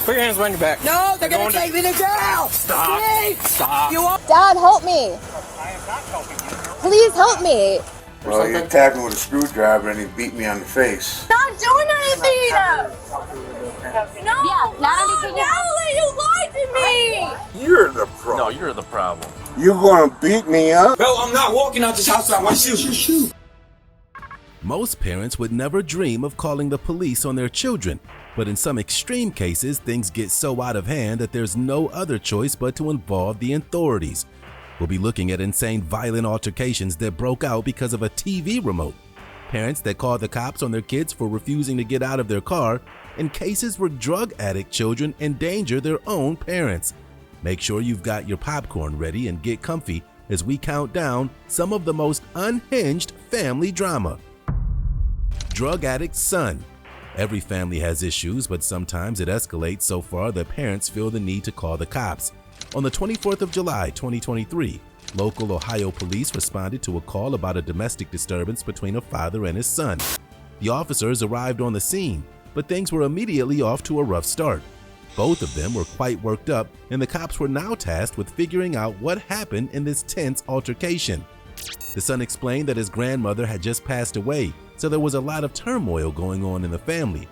Put your hands behind your back. No, they're going to take me to jail. Stop. Please. Stop. Dad, help me. I am not helping you. Please help me. Well, he attacked me with a screwdriver and he beat me on the face. Not doing anything. No, Yeah, Natalie, Natalie, you lied to me. You're the problem. No, you're the problem. You gonna beat me up? Bro, I'm not walking out this house without my shoes. Most parents would never dream of calling the police on their children, but in some extreme cases, things get so out of hand that there's no other choice but to involve the authorities. We'll be looking at insane violent altercations that broke out because of a TV remote, parents that called the cops on their kids for refusing to get out of their car, and cases where drug addict children endanger their own parents. Make sure you've got your popcorn ready and get comfy as we count down some of the most unhinged family drama. Drug addict's son. Every family has issues, but sometimes it escalates so far that parents feel the need to call the cops. On the 24th of July, 2023, local Ohio police responded to a call about a domestic disturbance between a father and his son. The officers arrived on the scene, but things were immediately off to a rough start. Both of them were quite worked up, and the cops were now tasked with figuring out what happened in this tense altercation. The son explained that his grandmother had just passed away, so there was a lot of turmoil going on in the family.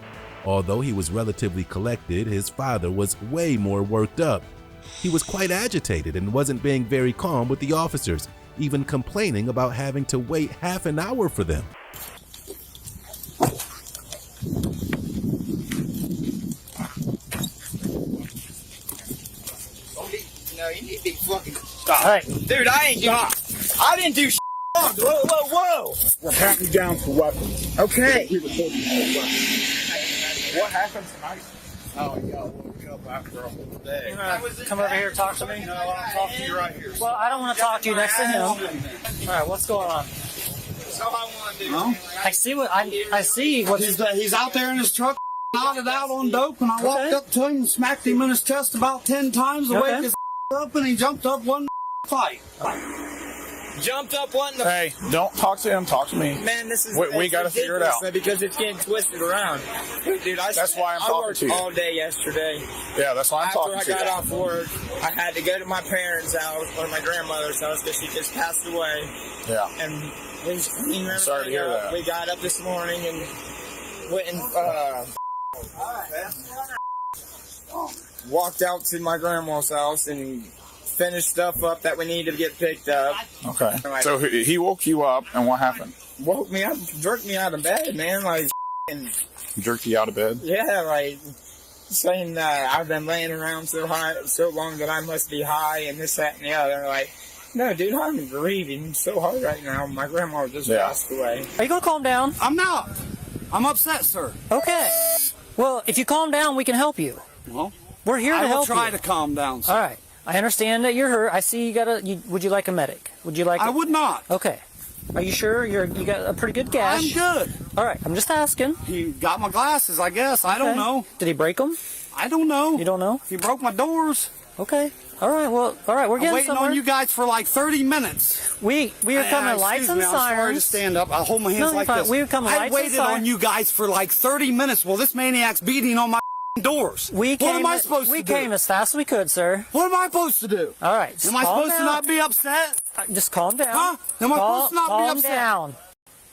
Although he was relatively collected, his father was way more worked up. He was quite agitated and wasn't being very calm with the officers, even complaining about having to wait half an hour for them. No, you need to be fucking... Stop. Hey. Dude, I ain't doing... I didn't do Whoa. We'll pat me down for weapons. Okay. What happened tonight? Oh, yeah, woke up after a whole day. You want to come over here and talk to me? No, I'm talking to you right here. Well, I don't want to talk to you next to him. All right, what's going on? That's all I want to do. Huh? I see what He's out there in his truck, nodded out on dope, and I walked up to him and smacked him in his chest about 10 times to wake his up, and he jumped up one fight. Jumped up wanting to... Hey, don't talk to him, talk to me. Man, this is... We got to figure it out. Because it's getting twisted around. Dude, That's why I'm I talking worked to you. all day yesterday. Yeah, that's why I'm talking to After you. I got off work, I had to go to my parents' house, or my grandmother's house, because she just passed away. Yeah. And we cleaned everything Sorry to hear up. that. We got up this morning and went and walked out to my grandma's house and finished stuff up that we needed to get picked up. Okay. So he woke you up, and what happened? Woke me up, jerked me out of bed, man. Like, He jerked you out of bed? yeah, like saying that I've been laying around so long that I must be high and this, that, and the other. Like, no, dude, I'm grieving so hard right now. My grandma just passed away. Are you going to calm down? I'm not. I'm upset, sir. Okay. Well, if you calm down, we can help you. Well, We're here to help you. to calm down, sir. All right. I understand that you're hurt. I see would you like a medic? Would you like I would not. Okay. Are you sure you got a pretty good gash? I'm good. All right. I'm just asking. He got my glasses, I guess. I don't Okay. know. Did he break them? I don't know. You don't know? He broke my doors. Okay. All right. Well, all right. We're I'm getting waiting somewhere. on you guys for like 30 minutes. We are coming lights and Excuse me, I'm sorry to sirens. stand up. I'll hold my hands No, like you're fine. this. We were coming I lights and waited on sirens. you guys for like 30 minutes. Well, this maniac's beating on my doors. What am I supposed to do? We came as fast as we could, sir. What am I supposed to do? All right. Am I supposed to not be upset? Just calm down. Huh? Am I supposed to not be Calm upset? down.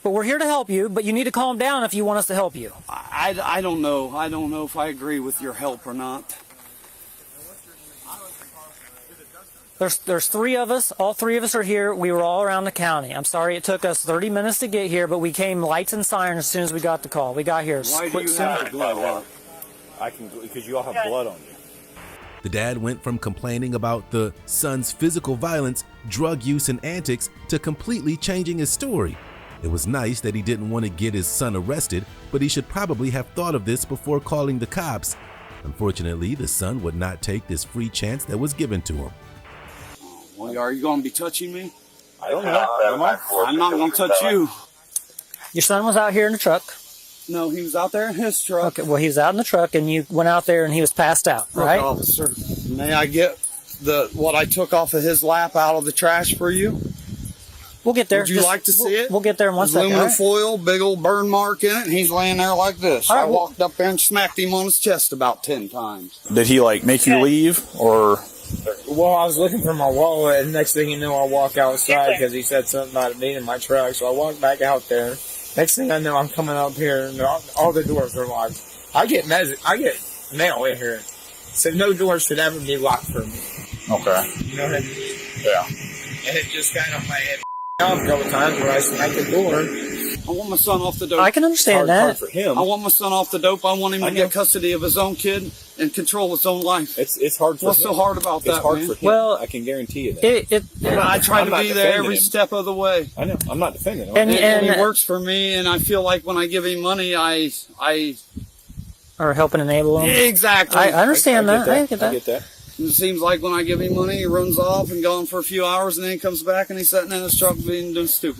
But we're here to help you, but you need to calm down if you want us to help you. I don't know. I don't know if I agree with your help or not. There's three of us. All three of us are here. We were all around the county. I'm sorry it took us 30 minutes to get here, but we came lights and sirens as soon as we got the call. We got here. Why do you have blood on? Because you all have blood on you. The dad went from complaining about the son's physical violence, drug use, and antics to completely changing his story. It was nice that he didn't want to get his son arrested, but he should probably have thought of this before calling the cops. Unfortunately, the son would not take this free chance that was given to him. Well, are you going to be touching me? I don't know. Am I? I'm not going to touch you. Your son was out here in the truck. No, he was out there in his truck. Okay, well, he was out in the truck, and you went out there, and he was passed out, right? Look, officer, may I get what I took off of his lap out of the trash for you? We'll get there. Would you like to see it? We'll get there in one second. Aluminum All right? foil, big old burn mark in it, and he's laying there like this. All right, I walked up there and smacked him on his chest about 10 times. Did he like make you leave, or? Well, I was looking for my wallet, and next thing you know, I walk outside because he said something about it being in my truck. So I walk back out there. Next thing I know, I'm coming up here, and all the doors are locked. I get mail in here, so no door should ever be locked for me. Okay. You know what I mean? Yeah. And it just kind of like off a couple times where I smacked the door. I want my son off the dope. I can understand Hard that. for him. I want my son off the dope. I want him to get custody of his own kid and control his own life. It's hard for What's him. so hard about It's that, hard man? for him. Well, I can guarantee you that. I try I'm to not be there defending every him. step of the way. I know. I'm not defending him. And And he works for me, and I feel like when I give him money, I or help and enable them. exactly. I understand that. I get that. I get that. It seems like when I give him money, he runs off and gone for a few hours, and then he comes back and he's sitting in his truck doing stupid.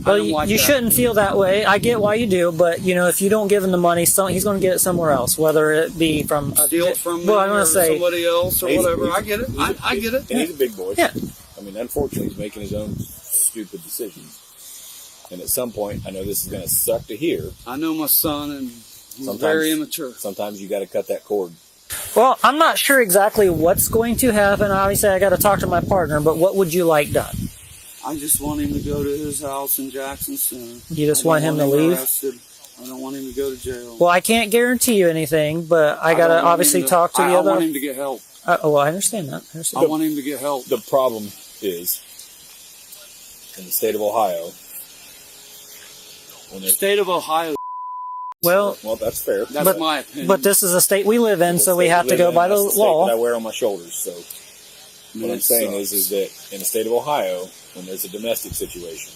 Well, I don't like you that. shouldn't feel that way. I get why you do, but you know, if you don't give him the money, he's going to get it somewhere else, whether it be from Steal it from me well, I'm going or to say somebody else or He's- whatever. he's- I get it. I get it. And he's a big boy. Yeah. I mean, unfortunately, he's making his own stupid decisions. And at some point, I know this is going to suck to hear. I know my son, and he's Sometimes- very immature. Sometimes you got to cut that cord. Well, I'm not sure exactly what's going to happen. Obviously, I got to talk to my partner, but what would you like done? I just want him to go to his house in Jackson Center. You just I want don't him to leave? arrested. I don't want him to go to jail. Well, I can't guarantee you anything, but I got don't to want obviously him talk to the I other. want him to get help. Well, I understand that. I understand. I want him to get help. The problem is, in the state of Ohio, when there's, State of Ohio. Well, that's fair. That's But- my opinion. but this is a state we live in, It's so the we state have to live go in, by the that's the state that I law. wear on my shoulders. So what I'm It saying sucks. is that in the state of Ohio, when there's a domestic situation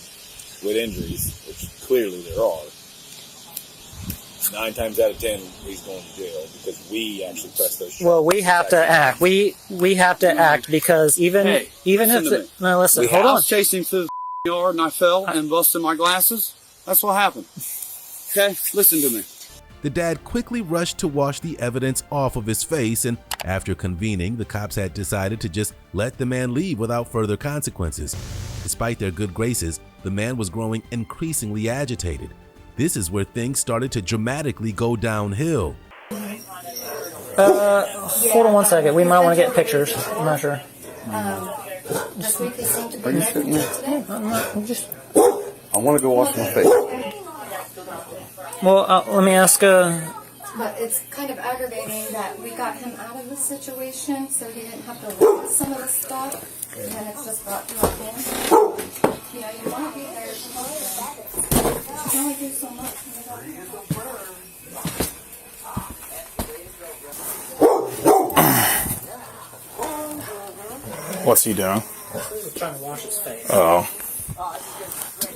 with injuries, which clearly there are, 9 times out of 10 he's going to jail because we actually press those charges. Well, we have to act. We have to act because even Hey, if listen to me. no, listen, We hold I on. was chasing through the yard and I fell and busted my glasses. That's what happened. Okay? Listen to me. The dad quickly rushed to wash the evidence off of his face, and after convening, the cops had decided to just let the man leave without further consequences. Despite their good graces, the man was growing increasingly agitated. This is where things started to dramatically go downhill. Hold on one second. We might want to get pictures. I'm not sure. This week they seem to be Are you sitting there? I'm just. I want to go wash my face. Well, let me ask. But it's kind of aggravating that we got him out of the situation so he didn't have to look at some of the stuff, and it's just brought to our attention. You know, you want to be there to help them. You can only do so much when you What's he doing? He's trying to wash his face. Oh.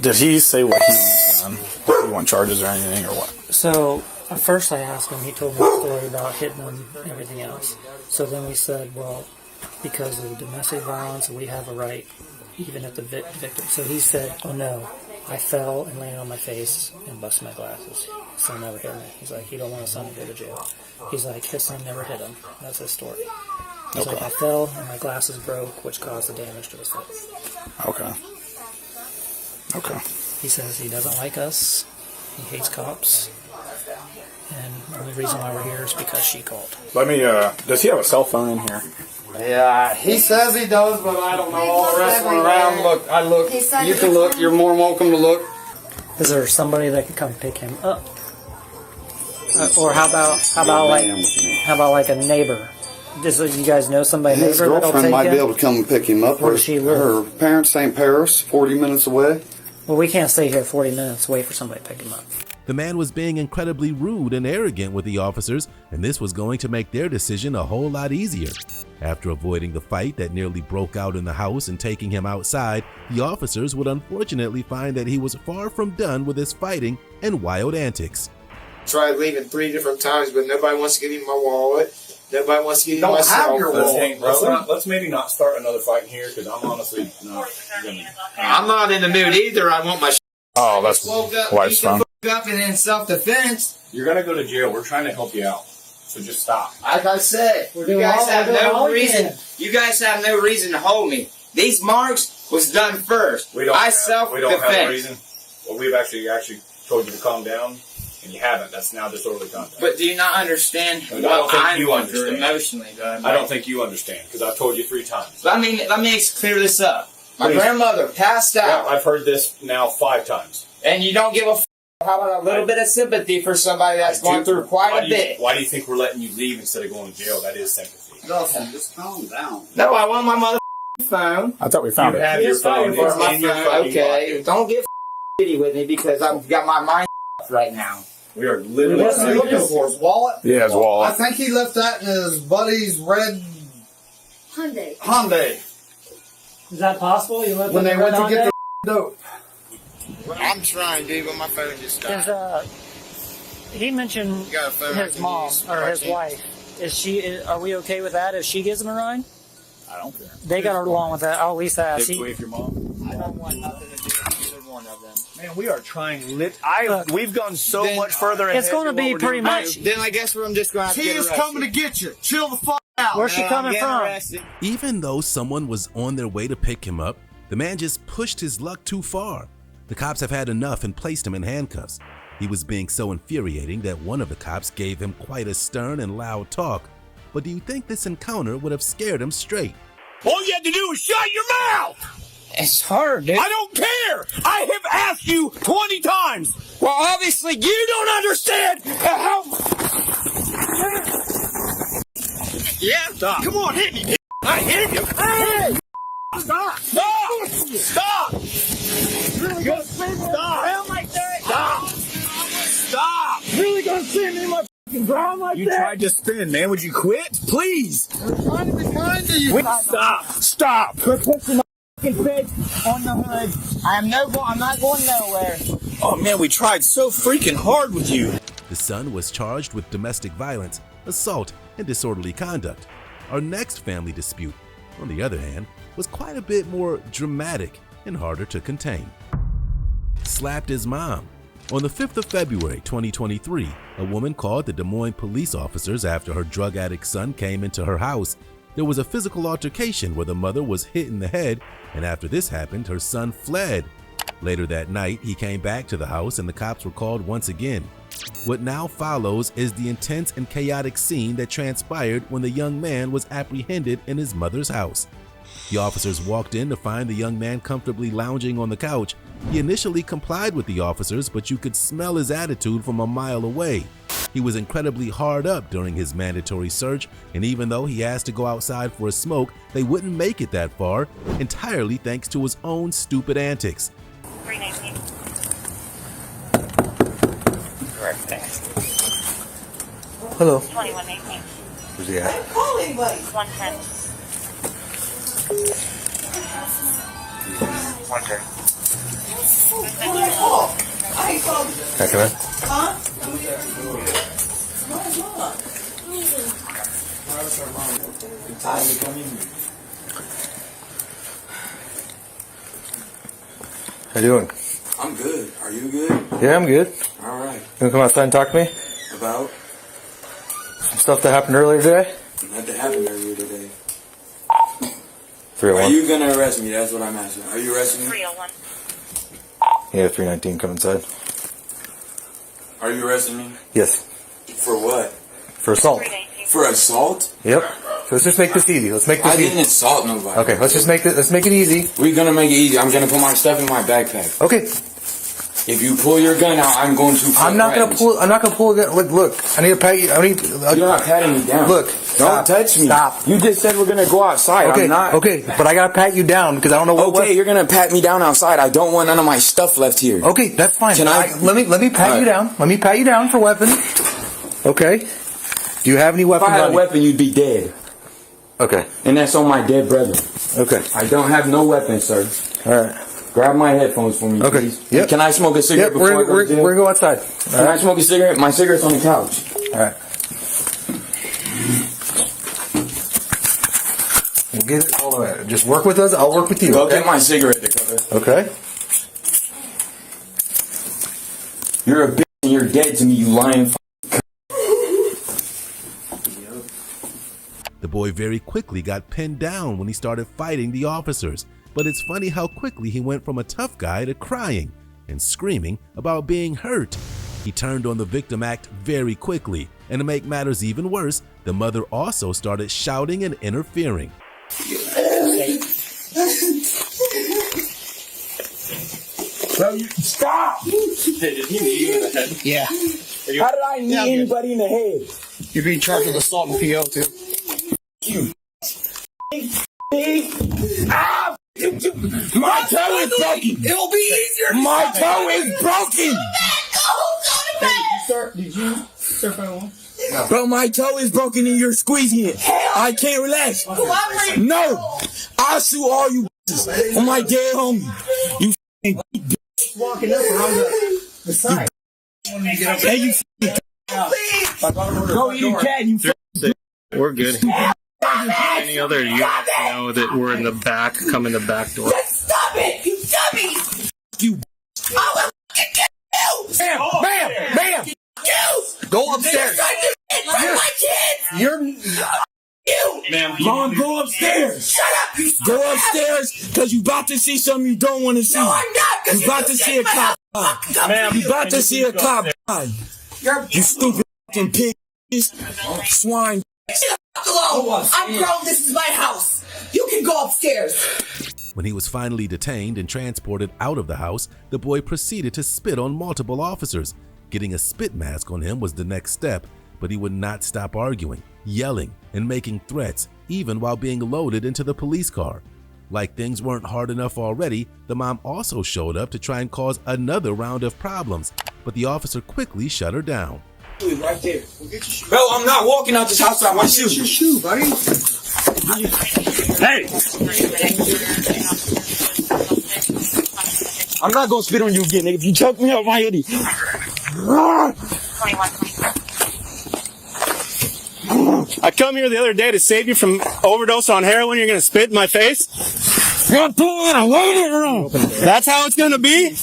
Did he say what he was done? Like he want charges or anything or what? So at first I asked him. He told me a story about hitting him and everything else. So then we said, well, because of domestic violence, we have a right, even at the victim. So he said, oh no, I fell and landed on my face and busted my glasses. His son never hit me. He's like, he don't want his son to go to jail. He's like, his son never hit him. That's his story. He's like, I fell and my glasses broke, which caused the damage to his foot. Okay. Okay. He says he doesn't like us. He hates cops. And the only reason why we're here is because she called. Let me, does he have a cell phone in here? Yeah, he says he does, but I don't know. All the rest went around. Look, I look. He said You he can look. was- You're more than welcome to look. Is there somebody that could come pick him up? Or how about like a neighbor? Does you guys know somebody His neighbor that'll girlfriend take might him? be able to come and pick him up. Where does she live? Her parents, St. Paris, 40 minutes away. Well, we can't stay here 40 minutes wait for somebody to pick him up. The man was being incredibly rude and arrogant with the officers, and this was going to make their decision a whole lot easier. After avoiding the fight that nearly broke out in the house and taking him outside, the officers would unfortunately find that he was far from done with his fighting and wild antics. Tried leaving 3 different times, but nobody wants to give me my wallet. Nobody wants to give me my cell phone. Let's maybe not start another fight in here because I'm honestly not gonna. I'm not in the mood either. I want my Oh, that's wife's phone. up and in self-defense. You're gonna go to jail. We're trying to help you out, so just stop. Like I said, you guys have no reason. You guys have no reason to hold me. These marks was done first. I self-defense. have a reason. Well, we've actually told you to calm down, and you haven't. That's now disorderly conduct. But do you not understand I don't what think I'm you going understand. through emotionally, though? I don't think you understand, because I've told you 3 times. Let me clear this up. My Please. grandmother passed Yeah, out, I've heard this now 5 times. and you don't give a how about a little bit of sympathy for somebody that's gone through quite a bit? Why do you think we're letting you leave instead of going to jail? That is sympathy. Dustin, just calm down. No, I want my mother phone. I thought we found You it. have your phone. It's My in your phone. fucking Okay, pocket. don't get shitty with me because I've got my mind right now. We are literally. What's he looking for? His wallet? Yeah, his I wallet. think he left that in his buddy's red Hyundai. Hyundai Is that possible? You left when it they in went red to get Hyundai? the dope. I'm trying, dude, but my phone just died. He mentioned You got a phone I his can mom use? or his I can't. wife. Are we okay with that if she gives him a ride? I don't care. They got along with that. I'll at least ask. Take away from your mom. I don't want nothing to do with either one of them. Man, we are trying we've gone so Then- much further ahead. It's going to than be what we're pretty doing much. Then I guess I'm just going to have to He get is arrested. coming to get you. Chill the fuck out. Where's she I'm coming getting from? arrested. Even though someone was on their way to pick him up, the man just pushed his luck too far. The cops have had enough and placed him in handcuffs. He was being so infuriating that one of the cops gave him quite a stern and loud talk. But do you think this encounter would have scared him straight? All you had to do was shut your mouth! It's hard, dude. I don't care! I have asked you 20 times! Well, obviously, you don't understand how... Yeah? Stop. Come on, hit me, I hit you! Hey! Stop! Stop! Stop! Really gonna send me ground like that? Stop! Stop! Really gonna send me my fucking ground like that? You tried to spin, man. Would you quit? Please! I'm trying to be kind to you. Stop! Stop! Quit pushing my fucking face on the hood. I'm not going nowhere. Oh man, we tried so freaking hard with you. The son was charged with domestic violence, assault, and disorderly conduct. Our next family dispute, on the other hand, was quite a bit more dramatic and harder to contain. Slapped his mom. On the 5th of February 2023, a woman called the Des Moines police officers after her drug addict son came into her house. There was a physical altercation where the mother was hit in the head, and after this happened, her son fled. Later that night, he came back to the house and the cops were called once again. What now follows is the intense and chaotic scene that transpired when the young man was apprehended in his mother's house. The officers walked in to find the young man comfortably lounging on the couch. He initially complied with the officers, but you could smell his attitude from a mile away. He was incredibly hard up during his mandatory search, and even though he asked to go outside for a smoke, they wouldn't make it that far, entirely thanks to his own stupid antics. 319. Hello. 2118. Who's he at? 110. 110. Can I come in? How you doing? I'm good. Are you good? Yeah, I'm good. All right. You wanna come outside and talk to me? About Some stuff that happened earlier today? nothing happened earlier today. 301. Are you gonna arrest me? That's what I'm asking. Are you arresting me? 301. Yeah, 319, come inside. Are you arresting me? Yes. For what? For assault. 319. For assault? Yep. So let's just make this easy. Let's make I this didn't easy. assault nobody. Okay, let's make it easy. We're gonna make it easy. I'm gonna put my stuff in my backpack. Okay. If you pull your gun out, I'm going to. I'm not gonna pull a gun. Look, I need to pat you. You're not patting me down. Look, don't stop. touch me. Stop. You just said we're gonna go outside. Okay, I'm not. okay, but I gotta pat you down because I don't know what. Okay, you're gonna pat me down outside. I don't want none of my stuff left here. Okay, that's fine. Can I- Let me pat you down. Let me pat you down for weapons. Okay. Do you have any If weapons I had on a you? weapon, you'd be dead. Okay. And that's on my dead brother. Okay. I don't have no weapon, sir. All right. Grab my headphones for me, Okay. please. Yep. Can I smoke a cigarette Yep. before I We're go to jail? gonna go outside. Can I smoke a cigarette? My cigarette's on the couch. All right. We'll get it all the way. Just work with us. I'll work with you. Go okay? get my cigarette to cover. Okay. You're a bitch and you're dead to me, you lying. The boy very quickly got pinned down when he started fighting the officers. But it's funny how quickly he went from a tough guy to crying and screaming about being hurt. He turned on the victim act very quickly, and to make matters even worse, the mother also started shouting and interfering. Bro, you stop! Hey, did he knee you in the head? Yeah. How did I knee anybody in the head? You're being charged with assault and PO too. You ah! My toe is broken! It'll be easier. My toe is broken! Did you start fighting one? Bro, my toe is broken and you're squeezing it. I can't relax. No! I'll sue all you bitches on my dead homie. You f***ing Walking up around the side. hey, you f***ing go eat a cat, you f***ing We're good. Any other units know that we're in the back, come in the back door. Stop it, you dummy! you. I will fucking get you! Bam! You! Go upstairs. My kids! You're You! Ma'am, Mom, go upstairs. Shut up, you Go upstairs, because you about to see something you don't want to see. No, I'm not, because You about to see a cop die. Ma'am, You about to see a cop die. You stupid fucking pig. Swine. alone! I'm grown, this is my house! You can go upstairs! When he was finally detained and transported out of the house, the boy proceeded to spit on multiple officers. Getting a spit mask on him was the next step, but he would not stop arguing, yelling, and making threats, even while being loaded into the police car. Like things weren't hard enough already, the mom also showed up to try and cause another round of problems, but the officer quickly shut her down. Right there. Bro, I'm not walking out this house without my shoes. your shoe, buddy. Hey! I'm not gonna spit on you again, nigga. If you choke me out my hoodie. 21. I come here the other day to save you from overdose on heroin. You're gonna spit in my face? You're doing a waiting room. That's how it's gonna be?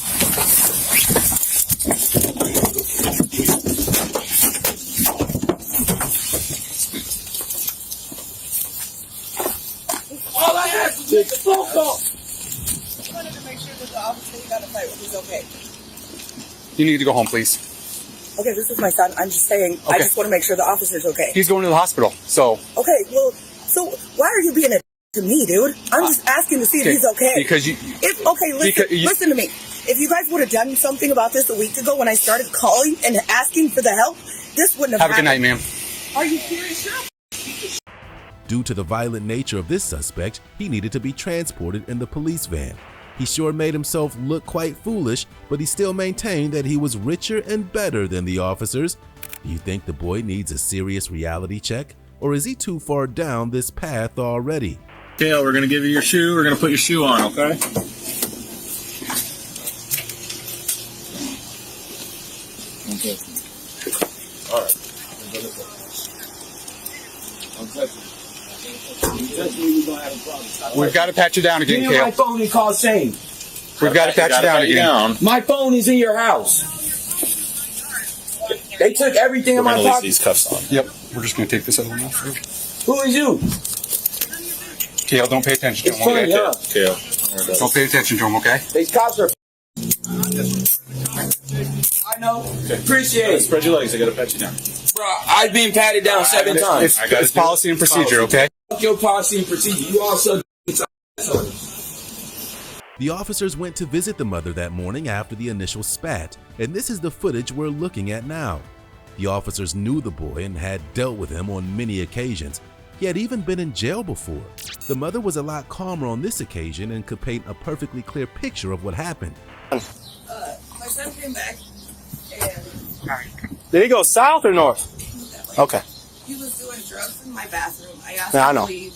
All I have to make a phone call! I wanted to make sure that the officer who got a fight with is okay. You need to go home, please. Okay, this is my son. I'm just saying, I just want to make sure the officer's okay. He's going to the hospital, so... Okay, well, so why are you being a to me, dude? I'm just asking to see if he's okay. Because you... Listen to me. If you guys would have done something about this a week ago when I started calling and asking for the help, this wouldn't have happened. Have a good night, ma'am. Are you serious? Due to the violent nature of this suspect, he needed to be transported in the police van. He sure made himself look quite foolish, but he still maintained that he was richer and better than the officers. Do you think the boy needs a serious reality check? Or is he too far down this path already? Dale, we're gonna give you your shoe. We're gonna put your shoe on, okay? Okay. All right. We've got to pat you down again, Give me my Kale. phone and call Shane. We've got to pat you down again. My phone is in your house. They took everything in my pocket. These cuffs on. Yep. We're just going to take this other one off. Who is you? Kale, don't pay attention to It's him, funny, okay? huh? Dale. Don't pay attention to him, okay? These cops are. I know. Appreciate it. Spread your legs. I gotta pat you down. Bro, I've been patted down 7 times. It's policy and procedure, okay? Fuck your policy and procedure. You all suck. The officers went to visit the mother that morning after the initial spat, and this is the footage we're looking at now. The officers knew the boy and had dealt with him on many occasions. He had even been in jail before. The mother was a lot calmer on this occasion and could paint a perfectly clear picture of what happened. My son came back and Did he go south or north? Okay. he was doing drugs in my bathroom. I asked Yeah, I him know. to leave,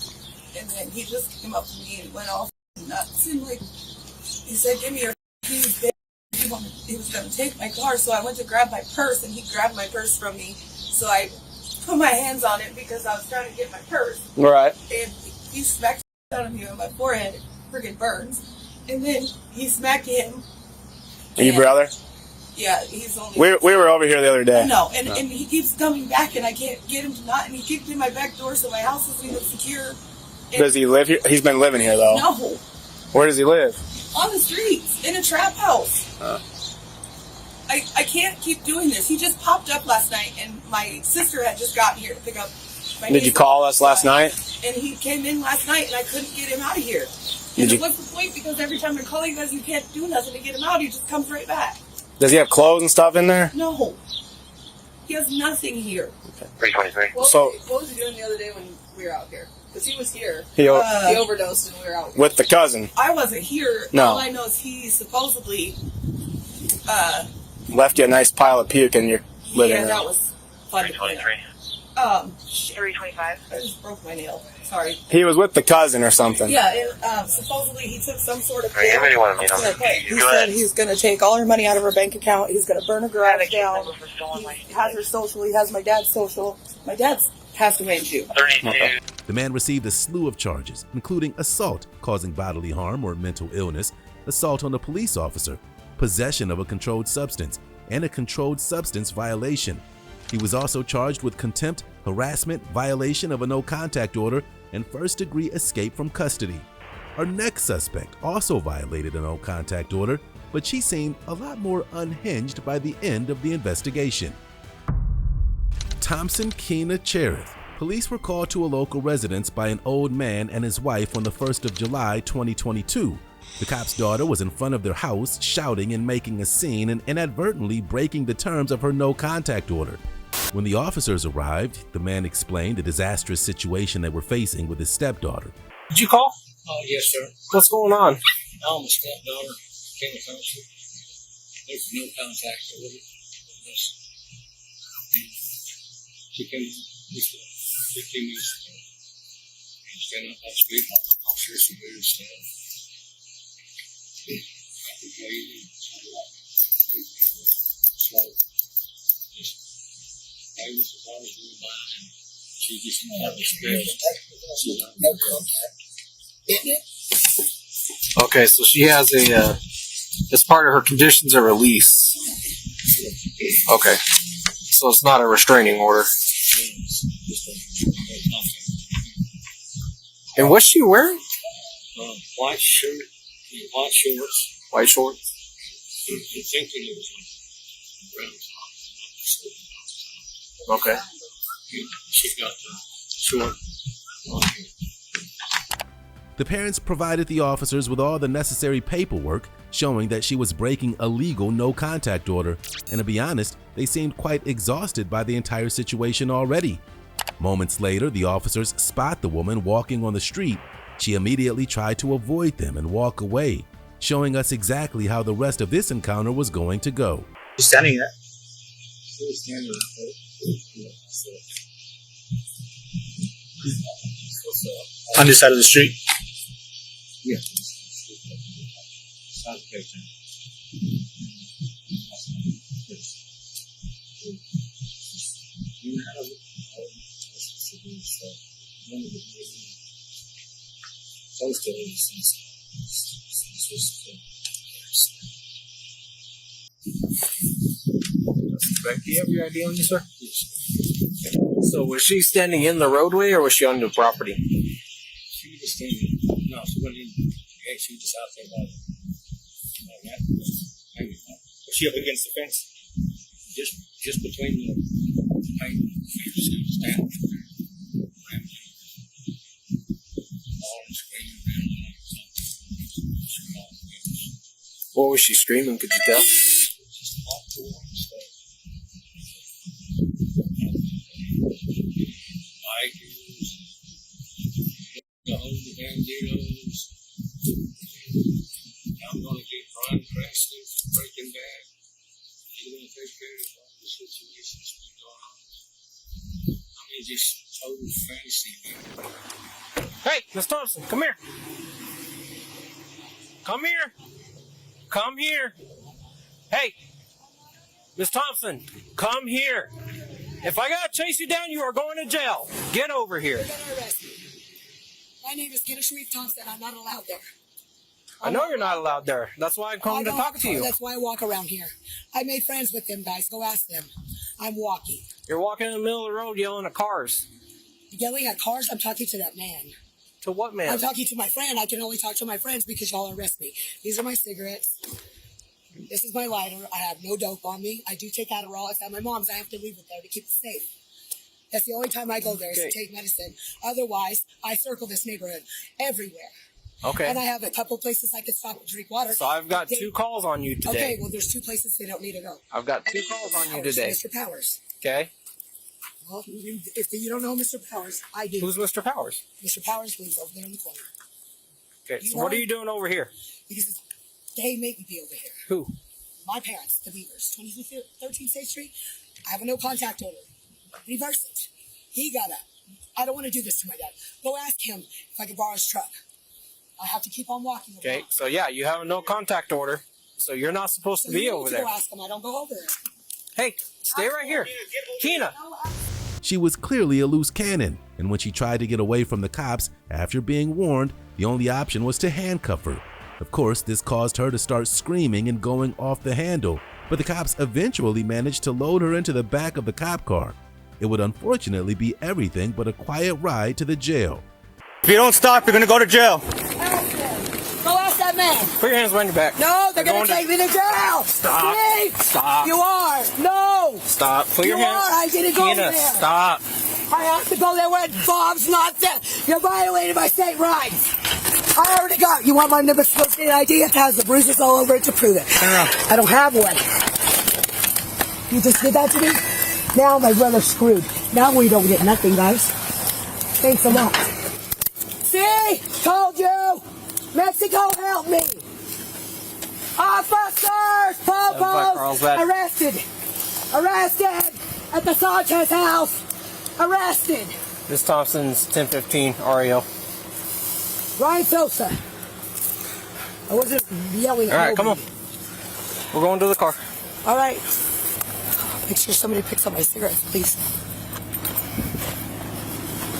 and then he just came up to me and went all nuts. And like, he said, "Give me your keys, bitch." He was going to take my car, so I went to grab my purse, and he grabbed my purse from me. So I put my hands on it because I was trying to get my purse. All right. And he smacked out of me on my forehead. It friggin' burns. And then he smacked him. And your brother? Yeah, he's only... We were over here the other day. No, and he keeps coming back, and I can't get him to not. And he kicked in my back door, so my house isn't even secure. And Does he live here? He's been living here though. No. Where does he live? On the streets, in a trap house. I can't keep doing this. He just popped up last night, and my sister had just gotten here to pick up my niece. Did you call us last night? And he came in last night, and I couldn't get him out of here. What's the point? Because every time I call you guys, you can't do nothing to get him out. He just comes right back. Does he have clothes and stuff in there? No. He has nothing here. 323. What was he doing the other day when we were out here? Because he was here. He overdosed and we were out here. with the cousin. I wasn't here. No. All I know is he supposedly... left you a nice pile of puke in your living room. Yeah, that was fun to clean 325. I just broke my nail. Sorry. He was with the cousin or something. Yeah, and supposedly he took some sort of... Right, everybody want to meet him. He said he's going to take all her money out of her bank account. He's going to burn her garage down. He has her social. He has my dad's social. My dad's passed away in June. 32. The man received a slew of charges, including assault causing bodily harm or mental illness, assault on a police officer, possession of a controlled substance, and a controlled substance violation. He was also charged with contempt, harassment, violation of a no-contact order, and first-degree escape from custody. Our next suspect also violated a no-contact order, but she seemed a lot more unhinged by the end of the investigation. Thompson Keena Cherith. Police were called to a local residence by an old man and his wife on the 1st of July 2022. The cop's daughter was in front of their house shouting and making a scene and inadvertently breaking the terms of her no-contact order. When the officers arrived, the man explained the disastrous situation they were facing with his stepdaughter. Did you call? Yes, sir. What's going on? I'm a stepdaughter. Came to council. There's no contact with it. She came this 15 minutes ago. And standing up on the street, I'll share some weird stuff. I could play it. So, just play with the cars going by, and she just didn't have respect. No contact. Okay, so she has a, as part of her conditions of release. Okay. So it's not a restraining order. And what's she wearing? White shirt, white shorts. White shorts? I'm thinking it was brown top. Okay. She's got the short on here. The parents provided the officers with all the necessary paperwork showing that she was breaking a legal no-contact order, and to be honest, they seemed quite exhausted by the entire situation already. Moments later, the officers spot the woman walking on the street. She immediately tried to avoid them and walk away, showing us exactly how the rest of this encounter was going to go. She's standing there. On this side of the street. Yeah. Do you have your ID on you, sir? So was she standing in the roadway or was she on the property? She was standing. No, she wasn't in. Yeah, she was just out there by that. Was she up against the fence? Just between the paint. She was standing there. All and screaming around like something. What was she screaming? Could you tell? Just awful stuff. Bikers, the whole banditos. I'm going to get Brian Cranston from Breaking Bad. He's going to take care of all the situations that are going on. I mean, just total fantasy. Hey, Miss Thompson, come here. Come here. Come here. Hey, Miss Thompson, come here. If I gotta chase you down, you are going to jail. Get over here. You're gonna arrest me. My name is Kena Sharif Thompson. I'm not allowed there. I know you're not allowed there. That's why I'm coming to talk to you. That's why I walk around here. I made friends with them guys. Go ask them. I'm walking. You're walking in the middle of the road yelling at cars. Yelling at cars? I'm talking to that man. To what man? I'm talking to my friend. I can only talk to my friends because y'all arrest me. These are my cigarettes. This is my lighter. I have no dope on me. I do take Adderall. It's at my mom's. I have to leave it there to keep it safe. That's the only time I go there is to take medicine. Otherwise, I circle this neighborhood everywhere. Okay. And I have a couple places I can stop and drink water. So I've got 2 calls on you today. Okay, well, there's 2 places they don't need to go. I've got 2 calls on you today. Mr. Powers. Okay. Well, if you don't know Mr. Powers, I do. Who's Mr. Powers? Mr. Powers lives over there in the corner. Okay, so what are you doing over here? Because they make me be over here. Who? My parents, the Beavers, 13th State Street. I have a no contact order. Reverse it. He got up. I don't want to do this to my dad. Go ask him if I can borrow his truck. I have to keep on walking. Okay, so yeah, you have a no contact order, so you're not supposed to be over there. Go ask him. I don't go over there. Hey, stay right here. Keena. She was clearly a loose cannon, and when she tried to get away from the cops after being warned, the only option was to handcuff her. Of course, this caused her to start screaming and going off the handle, but the cops eventually managed to load her into the back of the cop car. It would unfortunately be everything but a quiet ride to the jail. If you don't stop, you're going to go to jail. Go ask that man. Put your hands behind your back. No, they're going to take me to jail. Stop. See? Stop. You are. No. Stop. Put your hands. I didn't go Keena, there. stop. I have to go there when Bob's not there. You're violating my state rights. I already got. You want my number state ID? It has the bruises all over it to prove it. I don't have one. You just did that to me? Now my brother's screwed. Now we don't get nothing, guys. Thanks a lot. See? Told you. Mexico, help me. Officers! Popos! Arrested. Arrested. At the Sanchez house. Arrested. Miss Thompson's 1015 REO. Ryan Sosa. I wasn't yelling. All right, come on. We're going to the car. All right. Make sure somebody picks up my cigarettes, please.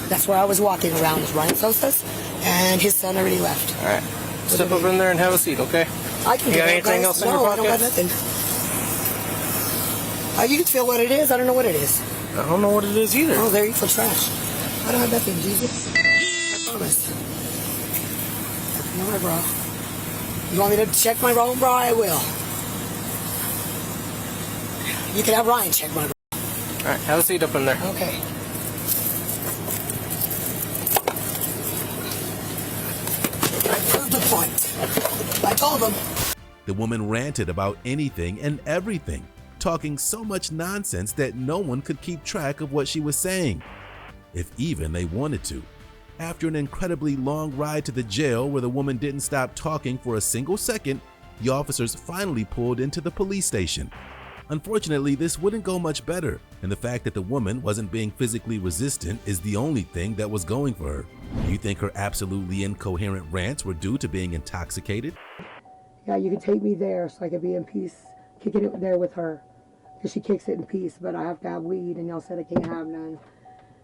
That's where I was walking around with Ryan Sosa's, and his son already left. All right. Step up in there and have a seat, okay? I can. You got anything else in your pocket? No, I don't got nothing. You can feel what it is. I don't know what it is. I don't know what it is either. Oh, there you go, trash. I don't have nothing, Jesus. I promise. No, my bra. You want me to check my own bra? I will. You can have Ryan check my bra. All right, have a seat up in there. Okay. I proved the point. I told them. The woman ranted about anything and everything, talking so much nonsense that no one could keep track of what she was saying, if even they wanted to. After an incredibly long ride to the jail where the woman didn't stop talking for a single second, the officers finally pulled into the police station. Unfortunately, this wouldn't go much better, and the fact that the woman wasn't being physically resistant is the only thing that was going for her. Do you think her absolutely incoherent rants were due to being intoxicated? Yeah, you could take me there so I could be in peace, kicking it there with her. Because she kicks it in peace, but I have to have weed, and y'all said I can't have none.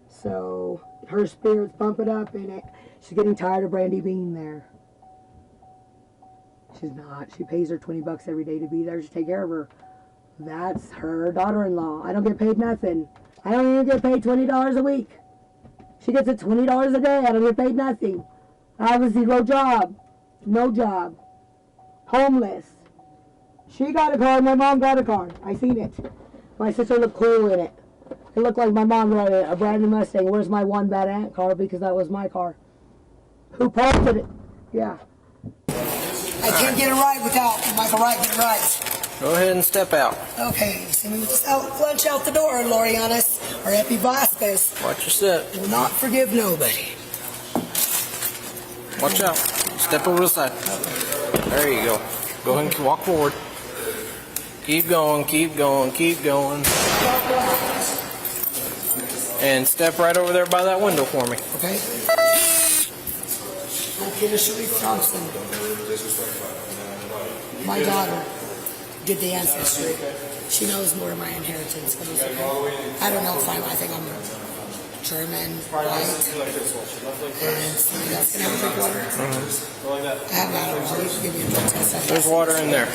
So her spirit's bumping up, and she's getting tired of Brandy being there. She's not. She pays her $20 every day to be there to take care of her. That's her daughter-in-law. I don't get paid nothing. I don't even get paid $20 a week. She gets it $20 a day. I don't get paid nothing. I have a zero job. No job. Homeless. She got a car. My mom got a car. I seen it. My sister looked cool in it. It looked like my mom rode a brand new Mustang. Where's my one bad aunt car? Because that was my car. Who posted it? Yeah. I can't get it right without Michael Wright getting right. Go ahead and step out. Okay, send me with this lunch out the door, Lorianis, or Epi Vasquez. Watch your step. Will not forgive nobody. Watch out. Step over the side. There you go. Go ahead and walk forward. Keep going, keep going, keep going. And step right over there by that window for me. Okay. Okay, Sharif Johnson. My daughter did the ancestry. She knows more of my inheritance. I don't know if I think I'm German, white, and somebody else can have a drink of water. I have that. You can give me a drug test. There's water in there.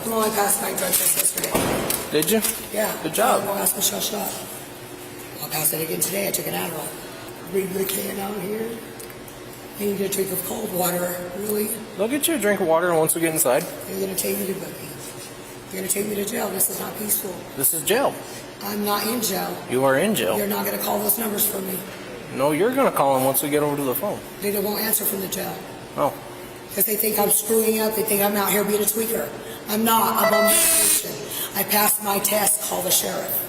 Well, I passed my drug test yesterday. Did you? Yeah. Good job. I'll ask Michelle shot. I'll pass it again today. I took an Adderall. Read the can out here. I need a drink of cold water. Really? They'll get you a drink of water once we get inside. You're gonna take me to You're gonna take me to jail. This is not peaceful. This is jail. I'm not in jail. You are in jail. You're not gonna call those numbers for me. No, you're going to call them once we get over to the phone. They won't answer from the jail. Oh. Because they think I'm screwing up. They think I'm out here being a tweaker. I'm not. I'm on medication. I passed my test. Call the sheriff.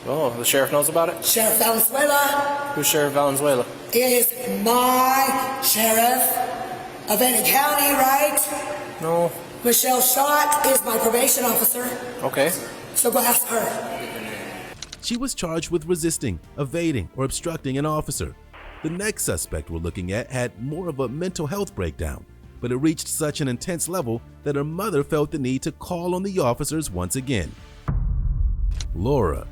Oh, the sheriff knows about it? Sheriff Valenzuela Who's Sheriff Valenzuela? is my sheriff of any county, right? No. Michelle Schott is my probation officer. Okay. So go ask her. She was charged with resisting, evading, or obstructing an officer. The next suspect we're looking at had more of a mental health breakdown, but it reached such an intense level that her mother felt the need to call on the officers once again. Laura.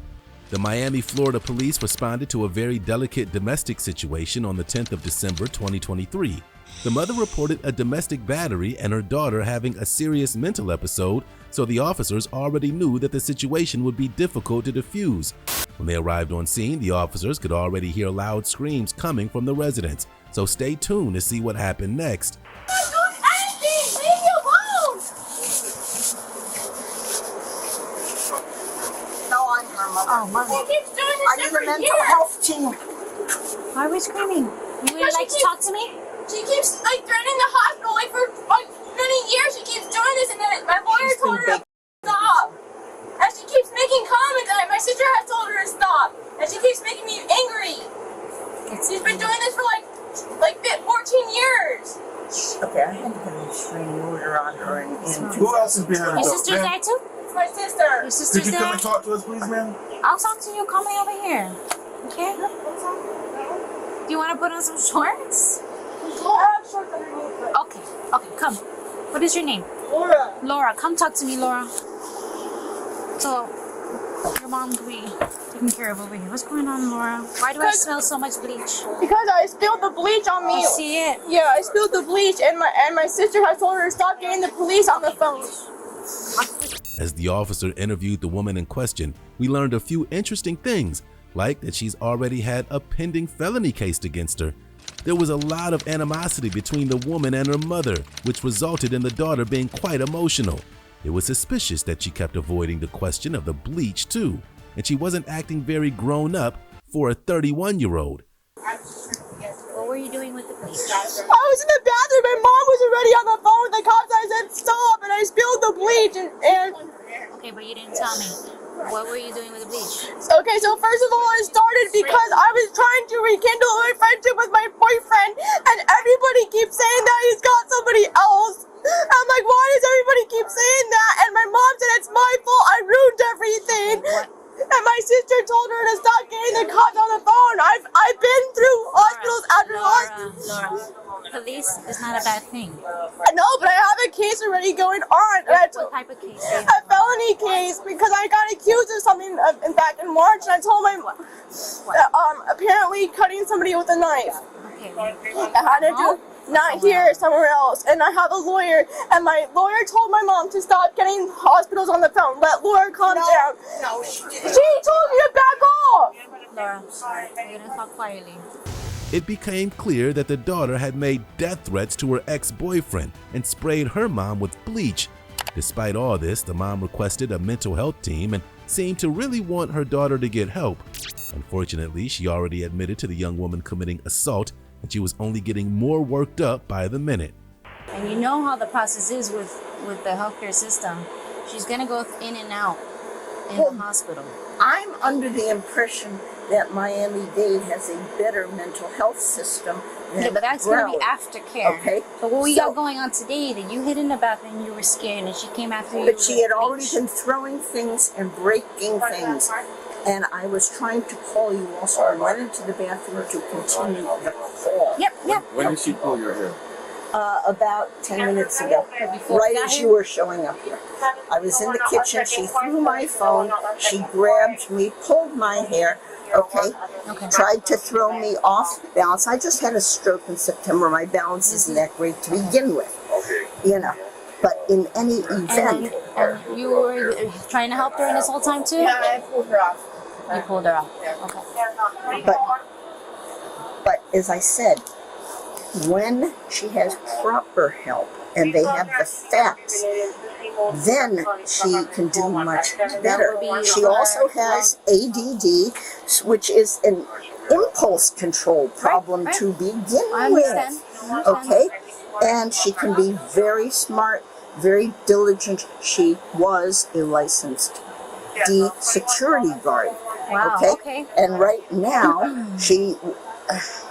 The Miami, Florida police responded to a very delicate domestic situation on the 10th of December 2023. The mother reported a domestic battery and her daughter having a serious mental episode, so the officers already knew that the situation would be difficult to defuse. When they arrived on scene, the officers could already hear loud screams coming from the residents, so stay tuned to see what happened next. Oh, Mommy. I need a mental health team. Why are we screaming? You would like to talk to me? She keeps like threatening the hospital like for like many years. She keeps doing this, and then my lawyer told her to stop. And she keeps making comments, and my sister has told her to stop. And she keeps making me angry. She's been doing this for like 14 years. Okay, I had to put a restraining order on her. Who else is behind her? Your sister's there too? It's my sister. Your sister's Could you come there? and talk to us, please, ma'am? I'll talk to you. Call me over here. Okay? Do you want to put on some shorts? Okay, come. What is your name? Laura. Laura, come talk to me, Laura. So, your mom can be taken care of over here. What's going on, Laura? Why do I smell so much bleach? Because I spilled the bleach on me. I see it. Yeah, I spilled the bleach, and my sister has told her to stop getting the police on the phone. As the officer interviewed the woman in question, we learned a few interesting things, like that she's already had a pending felony case against her. There was a lot of animosity between the woman and her mother, which resulted in the daughter being quite emotional. It was suspicious that she kept avoiding the question of the bleach too, and she wasn't acting very grown up for a 31-year-old. What were you doing with the bleach? I was in the bathroom. My mom was already on the phone with the cops. I said stop, and I spilled the bleach. And Okay, but you didn't tell me. What were you doing with the bleach? Okay, so first of all, it started because I was trying to rekindle my friendship with my boyfriend, and everybody keeps saying that he's got somebody else. I'm like, why does everybody keep saying that? And my mom said it's my fault. I ruined everything. And my sister told her to stop getting the cops on the phone. I've been through hospitals after hospitals. Laura, police is not a bad thing. I know, but I have a case already going on. What type of case? A felony case because I got accused of something back in March, and I told my apparently cutting somebody with a knife. Okay. I had to do not here, somewhere else. And I have a lawyer, and my lawyer told my mom to stop getting hospitals on the phone. Let Laura calm down. No, she told me to back off. Laura, you're gonna talk quietly. It became clear that the daughter had made death threats to her ex-boyfriend and sprayed her mom with bleach. Despite all this, the mom requested a mental health team and seemed to really want her daughter to get help. Unfortunately, she already admitted to the young woman committing assault, and she was only getting more worked up by the minute. And you know how the process is with the healthcare system. She's gonna go in and out in the hospital. I'm under the impression that Miami-Dade has a better mental health system than Yeah, but that's gonna be Broward. aftercare. Okay. But what we got going on today, that you hid in the bathroom and you were scared and she came after you. But she had already been throwing things and breaking things. And I was trying to call you also. I went into the bathroom to continue the call. Yep. When did she pull your hair? About 10 minutes ago, right as you were showing up here. I was in the kitchen, she threw my phone, she grabbed me, pulled my hair, okay, tried to throw me off balance. I just had a stroke in September, my balance isn't that great to begin with, you know. But in any event... And you were trying to help her in this whole time too? Yeah, I pulled her off. You pulled her off, okay. But as I said, When she has proper help and they have the facts, then she can do much better. She also has ADD, which is an impulse control problem to begin with. Okay? And she can be very smart, very diligent. She was a licensed security guard. Wow, okay. And right now, she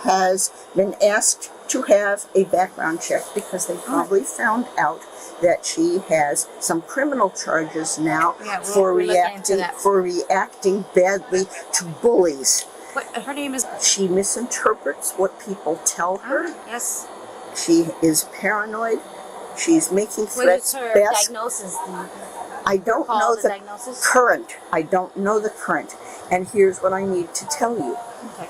has been asked to have a background check because they probably found out that she has some criminal charges now for reacting badly to bullies. What, her name is? She misinterprets what people tell her. Yes. She is paranoid. She's making threats. What is her diagnosis? I don't know the current. I don't know the current. And here's what I need to tell you. Okay.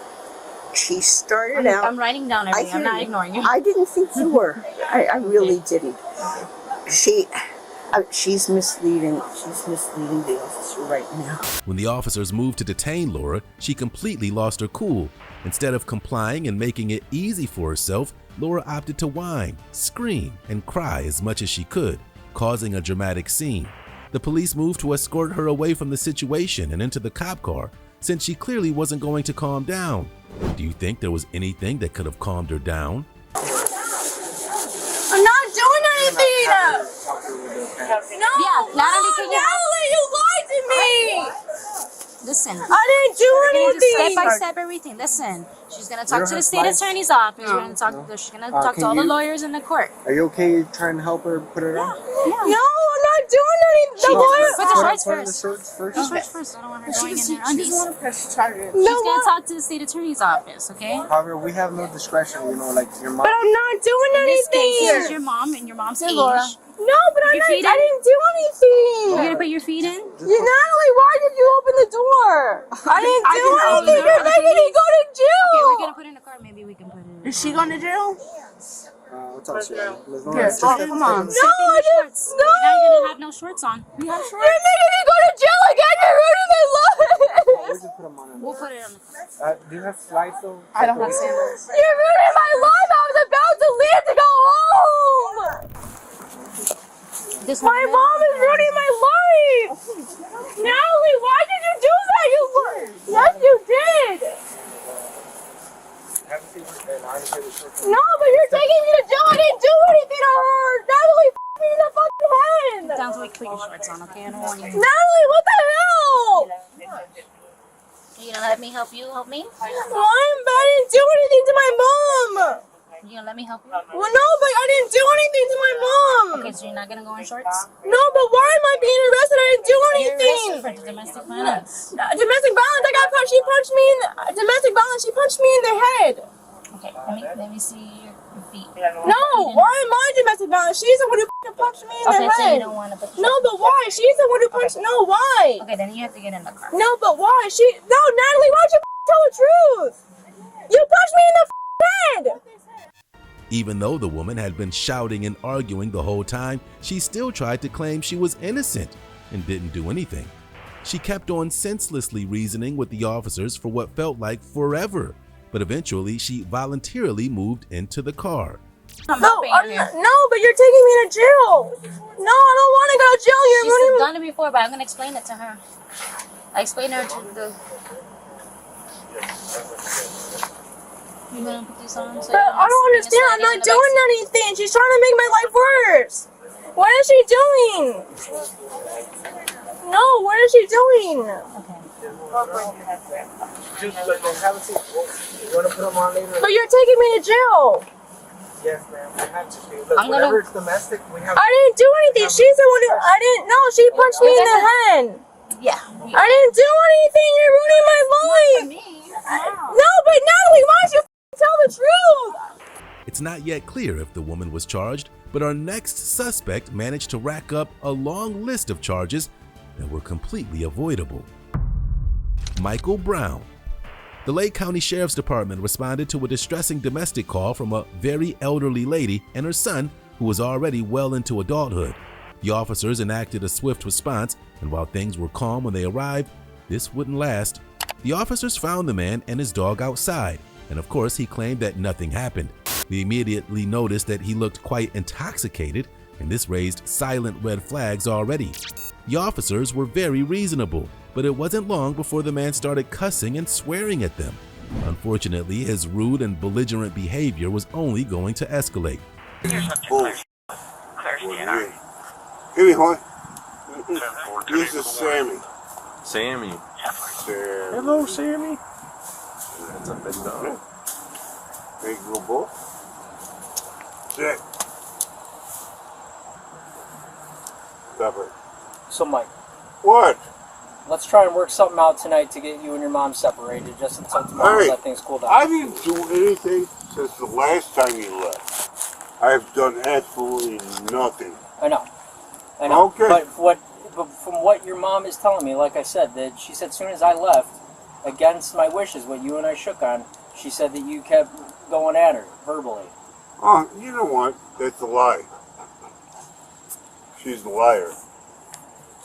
She started out. I'm writing down everything. I'm not ignoring you. I didn't think you were. I really didn't. She's misleading. She's misleading the officer right now. When the officers moved to detain Laura, she completely lost her cool. Instead of complying and making it easy for herself, Laura opted to whine, scream, and cry as much as she could, causing a dramatic scene. The police moved to escort her away from the situation and into the cop car, since she clearly wasn't going to calm down. Do you think there was anything that could have calmed her down? I'm not doing anything! No! Yeah, Natalie, can you Natalie, you lied to me! Listen. I didn't do anything! Step by step, everything. Listen. She's going to talk to the state attorney's office. She's going to talk to all the lawyers in the court. Are you okay trying to help her put it on? Yeah. No, I'm not doing anything! Put the shorts first. First. The shorts first. I don't want her going in there. She doesn't want to press charges. She's going to talk to the state attorney's office, okay? However, we have no discretion, like your mom. But I'm not doing In this anything! case, this is your mom and your mom's age. Laura. No, but I Your feet in? didn't do anything! You're going to put your feet in? Natalie, why did you open the door? I didn't do anything! You're making me go to jail! Okay, we're going to put it in the car. Maybe we can put it in. Is she going to jail? What's up, Here, come on. No, I didn't. No! Now you're going to have no shorts on. We have shorts. You're making me go to jail again! You're ruining my life! We'll put it on the car. Do you have slides though? I don't have sandals. You're ruining my life! I was about to leave to go home! My mom is ruining my life! Natalie, why did you do that? Yes, you did! No, but you're taking me to jail. I didn't do anything to her. Natalie, me in the fucking head. Sounds like put your shorts on, okay? I don't want you. Natalie, what the hell? You gonna let me help you? Help me? Why? But I didn't do anything to my mom. You gonna let me help you? Well, no, but I didn't do anything to my mom. Okay, so you're not gonna go in shorts? No, but why am I being arrested? I didn't do You're anything. arrested for domestic violence. Domestic violence. I got punched. She punched me in domestic violence. She punched me in the head. Okay, let me see your feet. No, why am I domestic violence? She's the one who punched me in the head. Okay, so you don't want to put the No, but why? She's the one who punched. No, why? Okay, then you have to get in the car. No, but why? No, Natalie, why don't you tell the truth? You punched me in the head. Even though the woman had been shouting and arguing the whole time, she still tried to claim she was innocent and didn't do anything. She kept on senselessly reasoning with the officers for what felt like forever, but eventually she voluntarily moved into the car. No, but you're taking me to jail. No, I don't want to go to jail. She's done it before, but I'm gonna explain it to her. I explained her to the. You gonna put this on? So but I don't understand. I'm not doing anything. She's trying to make my life worse. What is she doing? No, what is she doing? Just have a seat. You want to put them on later? But you're taking me to jail. Yes, ma'am. We have to. Look, whenever it's domestic, we have. I didn't do anything. She's the one who. I didn't. No, she punched me in the head. Yeah. I didn't do anything. You're ruining my life. No, but Natalie, why don't you tell the truth? It's not yet clear if the woman was charged, but our next suspect managed to rack up a long list of charges that were completely avoidable. Michael Brown. The Lake County Sheriff's Department responded to a distressing domestic call from a very elderly lady and her son who was already well into adulthood. The officers enacted a swift response, and while things were calm when they arrived, this wouldn't last. The officers found the man and his dog outside, and of course he claimed that nothing happened. We immediately noticed that he looked quite intoxicated, and this raised silent red flags already. The officers were very reasonable, but it wasn't long before the man started cussing and swearing at them. Unfortunately, his rude and belligerent behavior was only going to escalate. Give me one. This is Sammy. Sammy. Hello, Sammy. That's a big dog. Big little boy. Sit. Stop it. So, Mike. What? Let's try and work something out tonight to get you and your mom separated, just until tomorrow, Hey, let things cool down. I didn't do anything since the last time you left. I've done absolutely nothing. I know. Okay. But from what your mom is telling me, like I said, that she said as soon as I left, against my wishes, what you and I shook on, she said that you kept going at her verbally. Oh, you know what? That's a lie. She's a liar.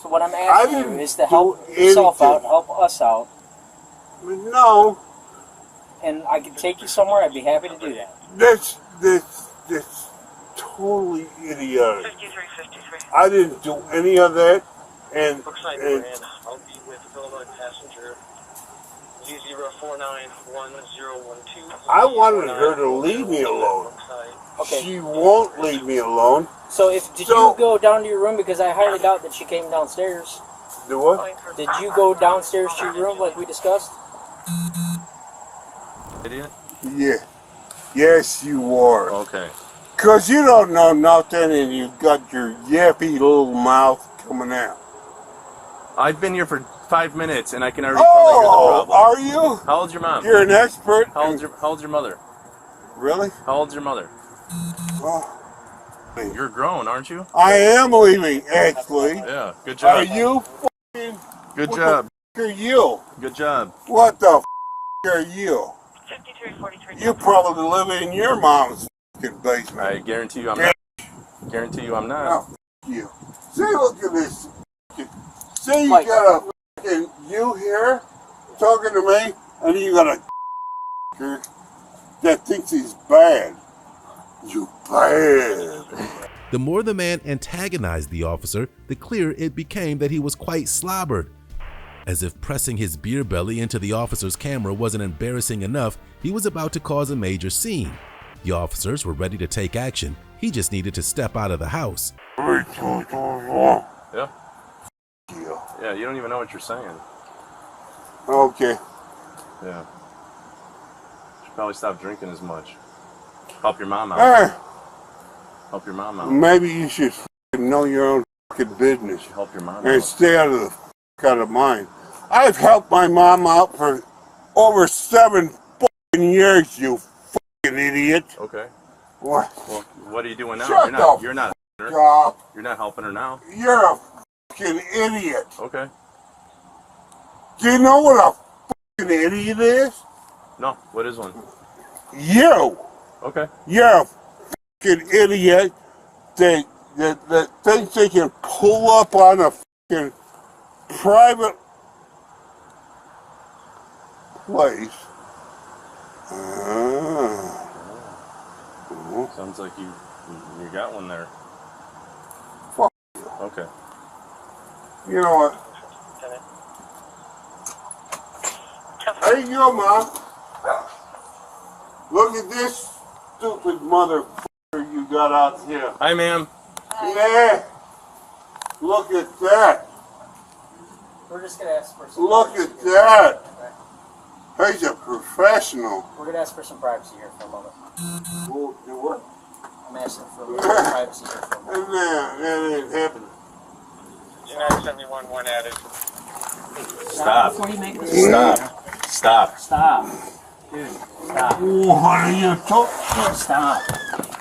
So what I'm asking you is to help yourself out, help us out. No. And I could take you somewhere, I'd be happy to do that. That's totally idiotic. 53. I didn't do any of that, and I'll be with Illinois passenger G0491012. I wanted her to leave me alone. Okay. She won't leave me alone. So did you go down to your room, because I highly doubt that she came downstairs. Do what? Did you go downstairs to your room like we discussed? Idiot? Yeah. Yes, you are. Okay. Because you don't know nothing and you got your yappy little mouth coming out. I've been here for 5 minutes and I can already tell that you're the problem. Are you? How old's your mom? You're an expert. How old's your mother? Really? How old's your mother? Oh. You're grown, aren't you? I am leaving, actually. Yeah, good job. Are you fucking... Good what job. the f*** are you? Good job. What the f*** are you? 5343. You probably live in your mom's fucking basement. I guarantee you I'm not. Guarantee you I'm not. Oh, f*** you. See, look at this. See, you got a fucking you here talking to me, and you got a that thinks he's bad. You bad. The more the man antagonized the officer, the clearer it became that he was quite slobbered. As if pressing his beer belly into the officer's camera wasn't embarrassing enough, he was about to cause a major scene. The officers were ready to take action. He just needed to step out of the house. Yeah? Yeah, you don't even know what you're saying. Okay. Yeah. Should probably stop drinking as much. Help your mom out. Help your mom out. Maybe you should know your own fucking business. Help your mom and out. stay out of the out of mine. I've helped my mom out for over 7 fucking years, you fucking idiot. Okay. What? Well, what are you doing now? Shut You're not helping her. up. You're not helping her now. You're a fucking idiot. Okay. Do you know what a fucking idiot is? No, what is one? You. Okay. You're a fucking idiot that thinks they can pull up on a fucking private place. Sounds like you got one there. Fuck. Okay. You know what? There you go, Mom. Look at this stupid motherfucker you got out here. Hi, ma'am. Yeah. Look at that. We're just going to ask for some Look privacy at here. that. He's a professional. We're going to ask for some privacy here for a moment. Well, do what? I'm asking for a little privacy here for a moment. That ain't happening. United 71, one added. Stop. Before you make this Stop. Stop. Dude, stop. What are you talking? Stop.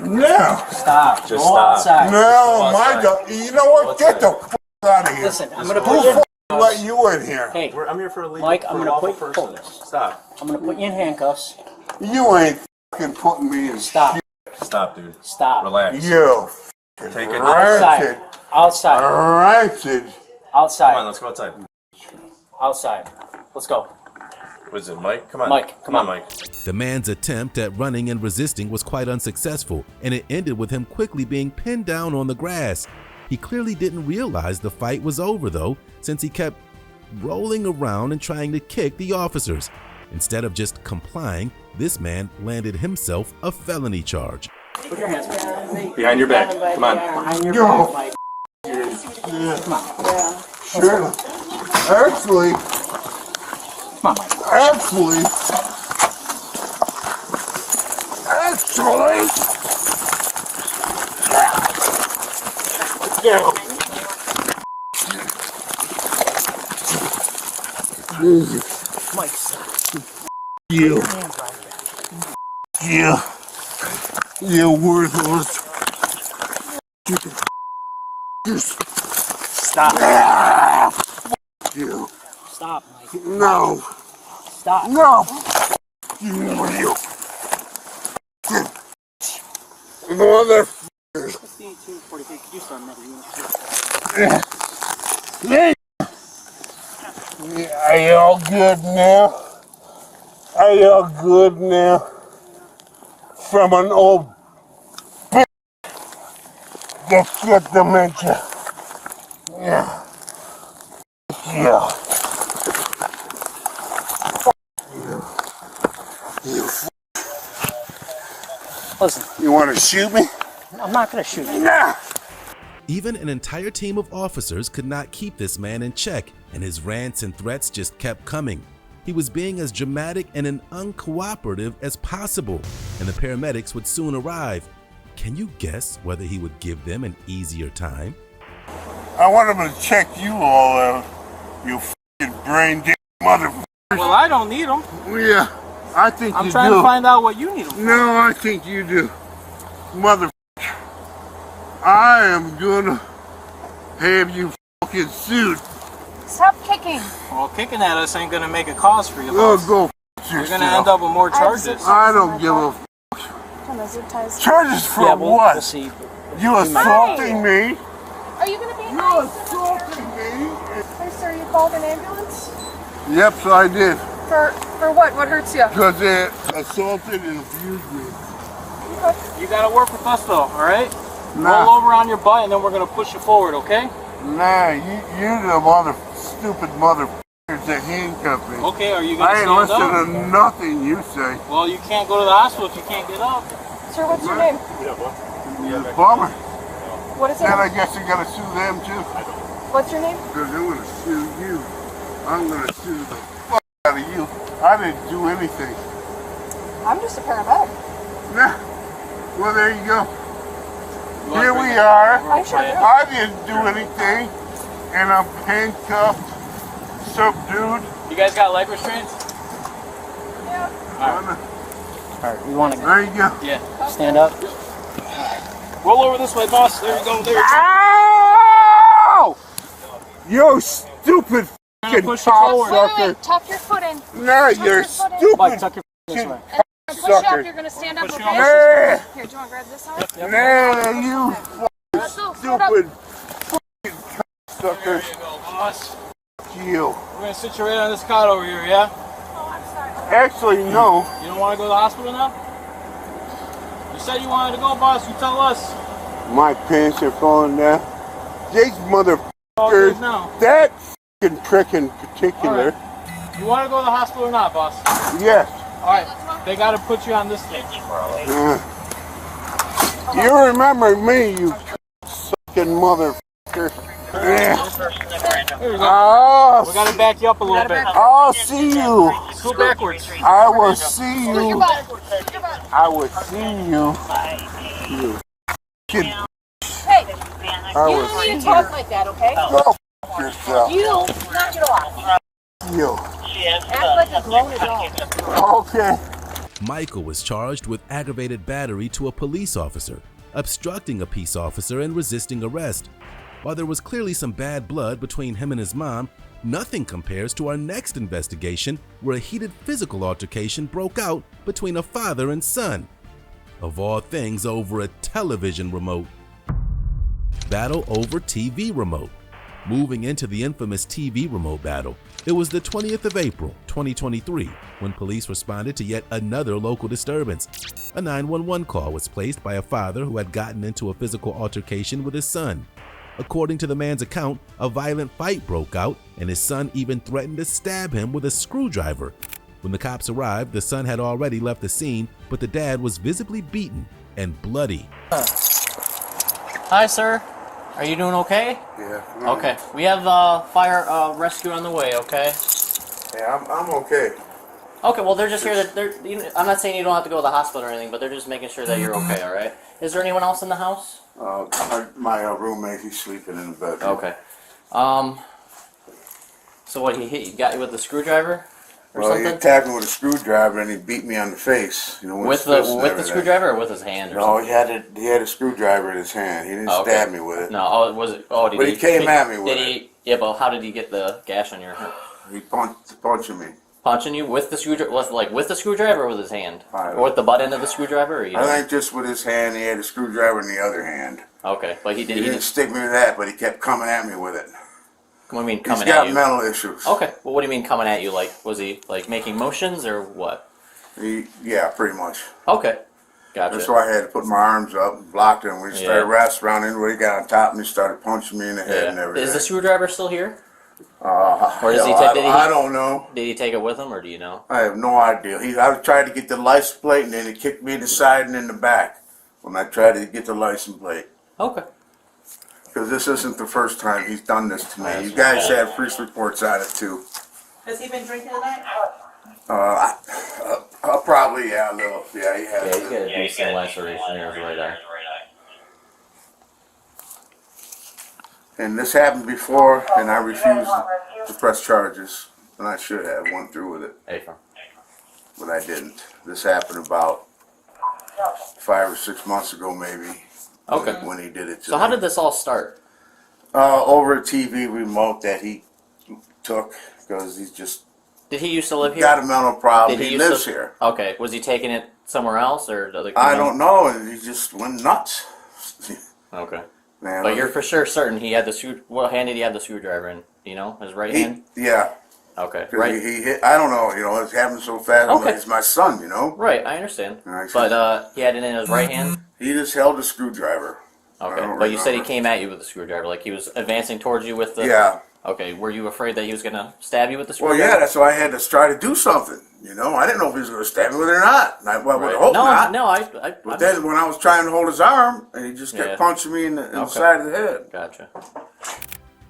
No. Stop. Just Go stop. outside. No, my God. You know what? Get the f*** out of here. Listen, I'm going to Who put you in f*** let you in here? Hey, I'm here for a legal. Mike, I'm going to put person. Stop. I'm going to put you in handcuffs. You ain't f***ing putting me in Stop. shit. Stop, dude. Stop. Relax. You Take it outside. Outside. Rancid. Outside. Come on, let's go outside. Outside. Let's go. Was it Mike? Come on. Mike, Come on, Mike. The man's attempt at running and resisting was quite unsuccessful, and it ended with him quickly being pinned down on the grass. He clearly didn't realize the fight was over though, since he kept rolling around and trying to kick the officers. Instead of just complying, this man landed himself a felony charge. Put your hands behind your back. Come on. Behind your back, Mike. Yeah. Come on. Yeah. Sure. Actually. Come on, Mike. Actually. Yeah. Mike, stop. You. Put your hands behind your back. You. You worthless. Stop. You. Stop, Mike. No. Stop. No. You. Mother. Could you start another unit? Are y'all good now? Are y'all good now? From an old bitch that's got dementia. Yeah. Yeah. You. Listen. You want to shoot me? I'm not going to shoot you. Nah. Even an entire team of officers could not keep this man in check, and his rants and threats just kept coming. He was being as dramatic and uncooperative as possible, and the paramedics would soon arrive. Can you guess whether he would give them an easier time? I want him to check you all out, you f***ing brain dead motherfucker. Well, I don't need them. Yeah, I think I'm you trying do. to find out what you need them for. No, I think you do. Motherfucker. I am gonna have you fucking sued. Stop kicking. Well, kicking at us ain't gonna make a cause for you. Oh, boss. go f*** You're yourself. gonna end up with more charges. I don't give a f***. Charges for Yeah, what? we'll see. You assaulting me? Are you gonna be You nice? assaulting me? Hey, sir, you called an ambulance? Yep, so I did. For what? What hurts you? Because they assaulted and abused me. You gotta work with us though, alright? Nah. Roll over on your butt and then we're gonna push you forward, okay? Nah, you're the stupid motherfuckers that handcuffed me. Okay, are you gonna I ain't stand listen up? to nothing you say. Well, you can't go to the hospital if you can't get up. Sir, what's your name? You bummer. What is it? Then I guess you gotta sue them too. What's your name? Because I'm gonna sue you. I'm gonna sue the fuck out of you. I didn't do anything. I'm just a paramedic. Nah. Well, there you go. Here we are. I sure do. I didn't do anything. And I'm handcuffed, subdued. You guys got leg restraints? Yeah. Alright, we want to There you go. Yeah. stand up. Roll over this way, boss. There you go. There you go. Ow! You stupid fucking cocksucker. Wait, tuck your foot in. Nah, you're stupid. Mike, tuck your this way. Push up, you're gonna stand up, okay? Nah. Here, do you wanna grab this arm? Nah, you Let's go, stupid fucking cocksuckers. Boss. You. We're gonna sit you right on this cot over here, yeah? Actually, no. You don't wanna go to the hospital now? You said you wanted to go, boss. You tell us. My pants are falling down. These All motherfuckers, good now. that fucking prick in particular. Right. You wanna go to the hospital or not, boss? Yes. Alright. They gotta put you on this thing. You remember me, you fucking motherfucker. Yeah. Here we go. Oh, We gotta back you up a little bit. I'll see you. Go backwards. I will see you. I will see you. You kid. Hey, I you will don't see need you. to talk like that, okay? Go f yourself. You knock it off. You. Act like a grown adult. Okay. Michael was charged with aggravated battery to a police officer, obstructing a peace officer, and resisting arrest. While there was clearly some bad blood between him and his mom, nothing compares to our next investigation where a heated physical altercation broke out between a father and son. Of all things, over a television remote. Battle over TV remote. Moving into the infamous TV remote battle, it was the 20th of April, 2023, when police responded to yet another local disturbance. A 911 call was placed by a father who had gotten into a physical altercation with his son. According to the man's account, a violent fight broke out and his son even threatened to stab him with a screwdriver. When the cops arrived, the son had already left the scene, but the dad was visibly beaten and bloody. Hi, sir. Are you doing okay? Yeah. Okay. We have fire rescue on the way, okay? Yeah, I'm okay. Okay, well, they're just here that I'm not saying you don't have to go to the hospital or anything, but they're just making sure that you're okay, all right? Is there anyone else in the house? My roommate, he's sleeping in the bedroom. Okay. So what, he got you with the screwdriver or Well, something? he attacked me with a screwdriver and he beat me on the face. You know, With the screwdriver or with his hand or No, something? he had a screwdriver in his hand. He didn't stab me with it. No, But he came at me with it. Yeah, but how did he get the gash on your hand? He punching me. Punching you with the screwdriver, with the screwdriver or with his hand? Or with the butt end of the screwdriver? Or I think just with his hand. He had a screwdriver in the other hand. Okay, but he didn't stick me with that, but he kept coming at me with it. What do you mean coming at you? He's got mental issues. Okay, well, what do you mean coming at you? Like, was he like making motions or what? Yeah, pretty much. Okay, gotcha. That's why I had to put my arms up and blocked him. We just started wrestling around anyway. He got on top of me, started punching me in the head and everything. Is the screwdriver still here? Or does I don't know. Did he take it with him, or do you know? I have no idea. I tried to get the license plate, and then he kicked me in the side and in the back when I tried to get the license plate. Okay. Because this isn't the first time he's done this to me. You guys have police reports on it too. Has he been drinking tonight? Probably, yeah, a little. Yeah, he has. Yeah, he's got a decent laceration in his right eye. And this happened before, and I refused to press charges, and I should have went through with it. But I didn't. This happened about 5 or 6 months ago, maybe. Okay. When he did it to So how did this all start? Over a TV remote that he took, because he's just... Did he used to live here? Got a mental problem. Did He lives here. Okay. Was he taking it somewhere else or the other? I don't know, and he just went nuts. Okay. Man, But you're for sure certain he had the what hand did he have the screwdriver in? Do you know? His right hand? Yeah. Okay. 'Cause Right. He hit, I don't know, you know, it's happened so fast. Okay. It's my son, you know. Right, I understand. But he had it in his right hand? He just held a screwdriver. Okay. But you said he came at you with the screwdriver, like he was advancing towards you with the... Yeah. Okay, were you afraid that he was going to stab you with the Well, screwdriver? yeah, that's why I had to try to do something. You know, I didn't know if he was going to stab me with it or not. And I would hope not. No, But then when I was trying to hold his arm, and he just kept punching me in the side of the head. Gotcha.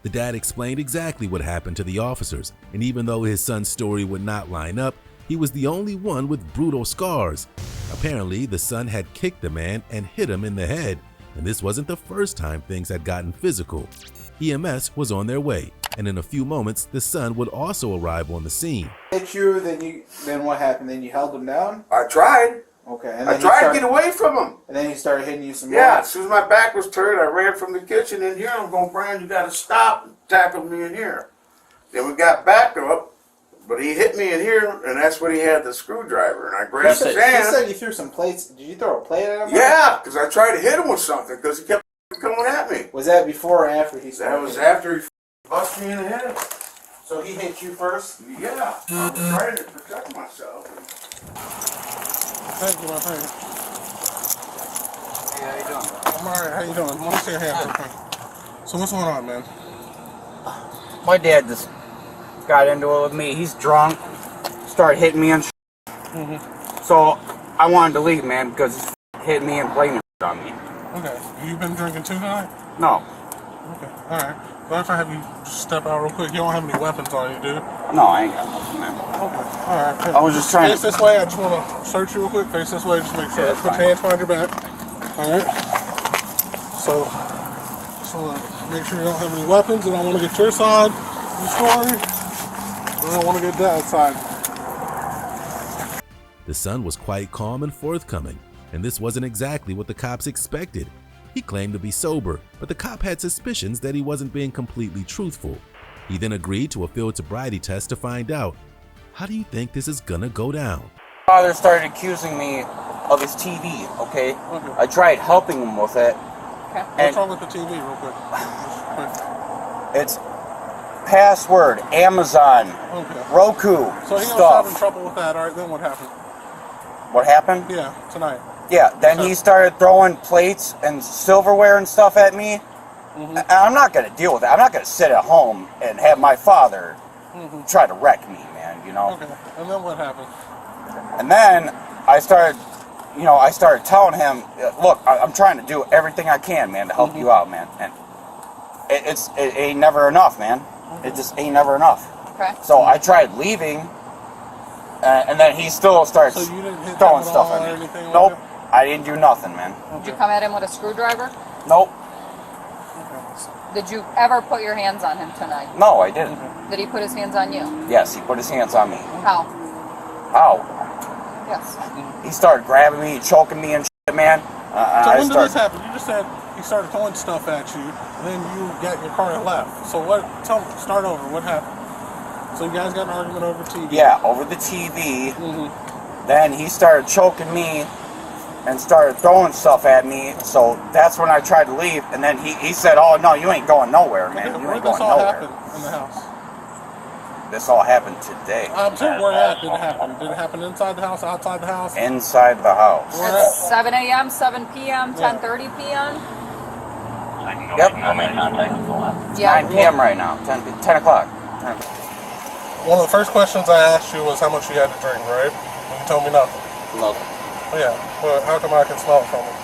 The dad explained exactly what happened to the officers, and even though his son's story would not line up, he was the only one with brutal scars. Apparently, the son had kicked the man and hit him in the head, and this wasn't the first time things had gotten physical. EMS was on their way, and in a few moments, the son would also arrive on the scene. Hit you, then what happened? Then you held him down? I tried. Okay. And I then tried to get away from him. And then he started hitting you some more? Yeah, as soon as my back was turned, I ran from the kitchen in here. I'm going, Brian, you got to stop and tackle me in here. Then we got back up, but he hit me in here, and that's when he had the screwdriver. And I grabbed his hand. You said you threw some plates. Did you throw a plate at him? Yeah, because I tried to hit him with something because he kept coming at me. Was that before or after he started? That was after he busted me in the head. So he hit you first? Yeah, I was trying to protect myself. Thank you, my friend. Hey, how you doing? I'm alright, how you doing? Let me see your hand real quick. So what's going on, man? My dad just got into it with me. He's drunk, started hitting me and So I wanted to leave, man, because he hit me and blaming on me. Okay, you been drinking too tonight? No. Okay, alright. Well, if I have you step out real quick, you don't have any weapons on you, do you? No, I ain't got nothing, man. Okay, alright. I was just trying Face this way, I just want to search you real quick. Face this way, just make sure. Yeah, Put your hands behind your back. Alright? So make sure you don't have any weapons, and I want to get your side of the story, and I want to get Dad's side. The son was quite calm and forthcoming, and this wasn't exactly what the cops expected. He claimed to be sober, but the cop had suspicions that he wasn't being completely truthful. He then agreed to a field sobriety test to find out. How do you think this is gonna go down? Father started accusing me of his TV, okay? I tried helping him with it. What's wrong with the TV, real quick? It's password, Amazon, Roku, So he was stuff. having trouble with that. All right, then what happened? What happened? Yeah, tonight. Yeah, then he started throwing plates and silverware and stuff at me. And I'm not going to deal with that. I'm not going to sit at home and have my father try to wreck me, man, you know? Okay, and then what happened? And then I started telling him, look, I'm trying to do everything I can, man, to help you out, man. And it ain't never enough, man. It just ain't never enough. Okay. So I tried leaving, and then he still starts So you didn't hit throwing him at stuff all at or me. anything like Nope, that? I didn't do nothing, man. Did you come at him with a screwdriver? Nope. Did you ever put your hands on him tonight? No, I didn't. Did he put his hands on you? Yes, he put his hands on me. How? How? Yes. He started grabbing me, choking me and shit, man. So when did this happen? You just said he started throwing stuff at you, and then you got in your car and left. So what? Start over. What happened? So you guys got an argument over TV? Yeah, over the TV. Then he started choking me and started throwing stuff at me. So that's when I tried to leave. And then he said, "Oh no, you ain't going nowhere, man. You Where ain't did this going all nowhere." happen in the house? This all happened today. I'm saying where at did it happen? Did it happen inside the house, outside the house? Inside the house. It's 7 a.m., 7 p.m., 10:30 p.m. Yep. Yeah. 9 p.m. right now. 10 o'clock. 10 o'clock. One of the first questions I asked you was how much you had to drink, right? And you told me nothing. Nothing. Oh, yeah. Well, how come I can smell it from it?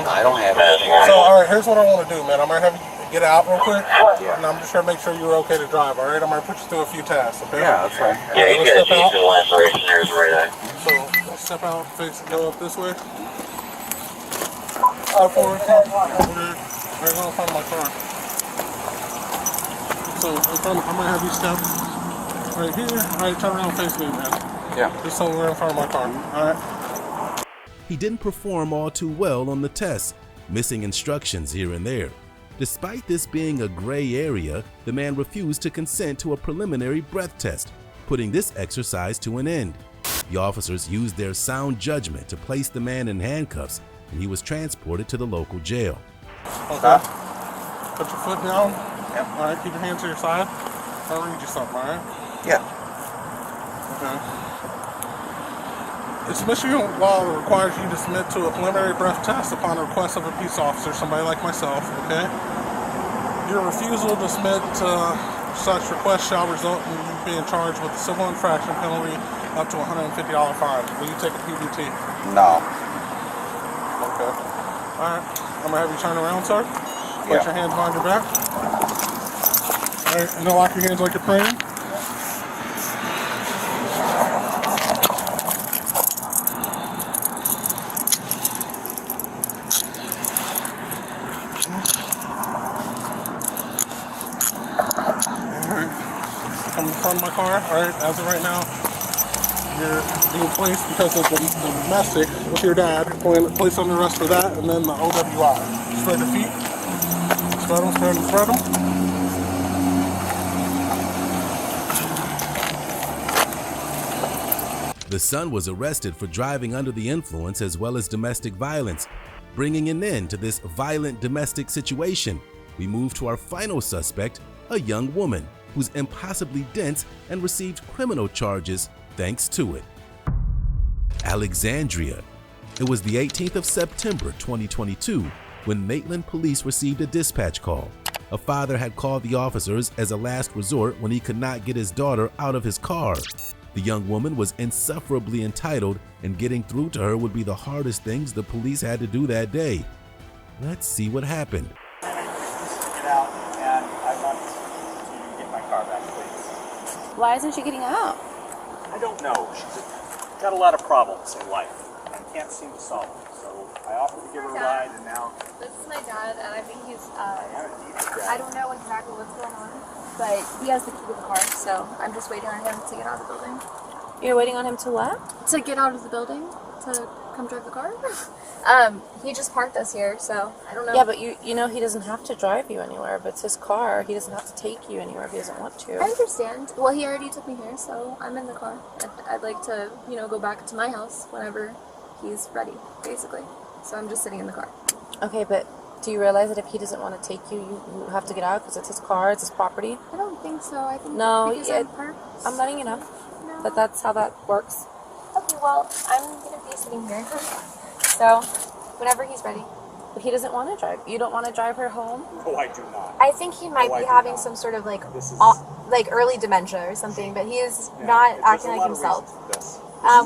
I don't have it. So, all right, here's what I want to do, man. I'm going to have you get out real quick. Yeah. And I'm just going to make sure you're okay to drive, all right? I'm going to put you through a few tasks, okay? Yeah, that's right. Yeah, you guys need to laceration there is right eye. So, let's step out, face, go up this way. Go forward, come on. Right in front of my car. So, I'm going to have you step right here. All right, turn around, face me, man. Yeah. Just so we're in front of my car, all right? He didn't perform all too well on the test, missing instructions here and there. Despite this being a gray area, the man refused to consent to a preliminary breath test, putting this exercise to an end. The officers used their sound judgment to place the man in handcuffs, and he was transported to the local jail. Okay. Put your foot down. Yep. All right, keep your hands to your side. I'll read you something, all right? Yeah. Okay. It's Michigan law that requires you to submit to a preliminary breath test upon the request of a peace officer, somebody like myself, okay? Your refusal to submit to such request shall result in you being charged with a civil infraction penalty up to a $150 fine. Will you take a PBT? No. Okay. Alright, I'm gonna have you turn around, sir. Place your hands behind your back. Alright, and then lock your hands like you're praying. Come in front of my car. Alright, as of right now, you're being placed because of the domestic with your dad. You're placed under arrest for that, and then the OWI. Spread your feet. Spread them, spread them, spread them. The son was arrested for driving under the influence as well as domestic violence. Bringing an end to this violent domestic situation, we move to our final suspect, a young woman who's impossibly dense and received criminal charges thanks to it. Alexandria. It was the 18th of September 2022 when Maitland police received a dispatch call. A father had called the officers as a last resort when he could not get his daughter out of his car. The young woman was insufferably entitled, and getting through to her would be the hardest things the police had to do that day. Let's see what happened. Get out, and I want to get my car back, please. Why isn't she getting out? I don't know. She's got a lot of problems in life and can't seem to solve them. So I offered to give her a ride, and now... This is my dad, and I think he's, I don't know exactly what's going on, but he has the key to the car, so I'm just waiting on him to get out of the building. You're waiting on him to what? To get out of the building, to come drive the car. He just parked us here, so I don't know. Yeah, but you know he doesn't have to drive you anywhere, but it's his car. He doesn't have to take you anywhere if he doesn't want to. I understand. Well, he already took me here, so I'm in the car. I'd like to, go back to my house whenever he's ready, basically. So I'm just sitting in the car. Okay, but Do you realize that if he doesn't want to take you, you have to get out because it's his car, it's his property? I don't think so. I think No, because I'm letting you know that that's how that works. Okay, well, I'm gonna be sitting here. So, whenever he's ready. But he doesn't want to drive. You don't want to drive her home? No, I do not. I think he might be having some sort of like early dementia or something, but he is not acting like himself.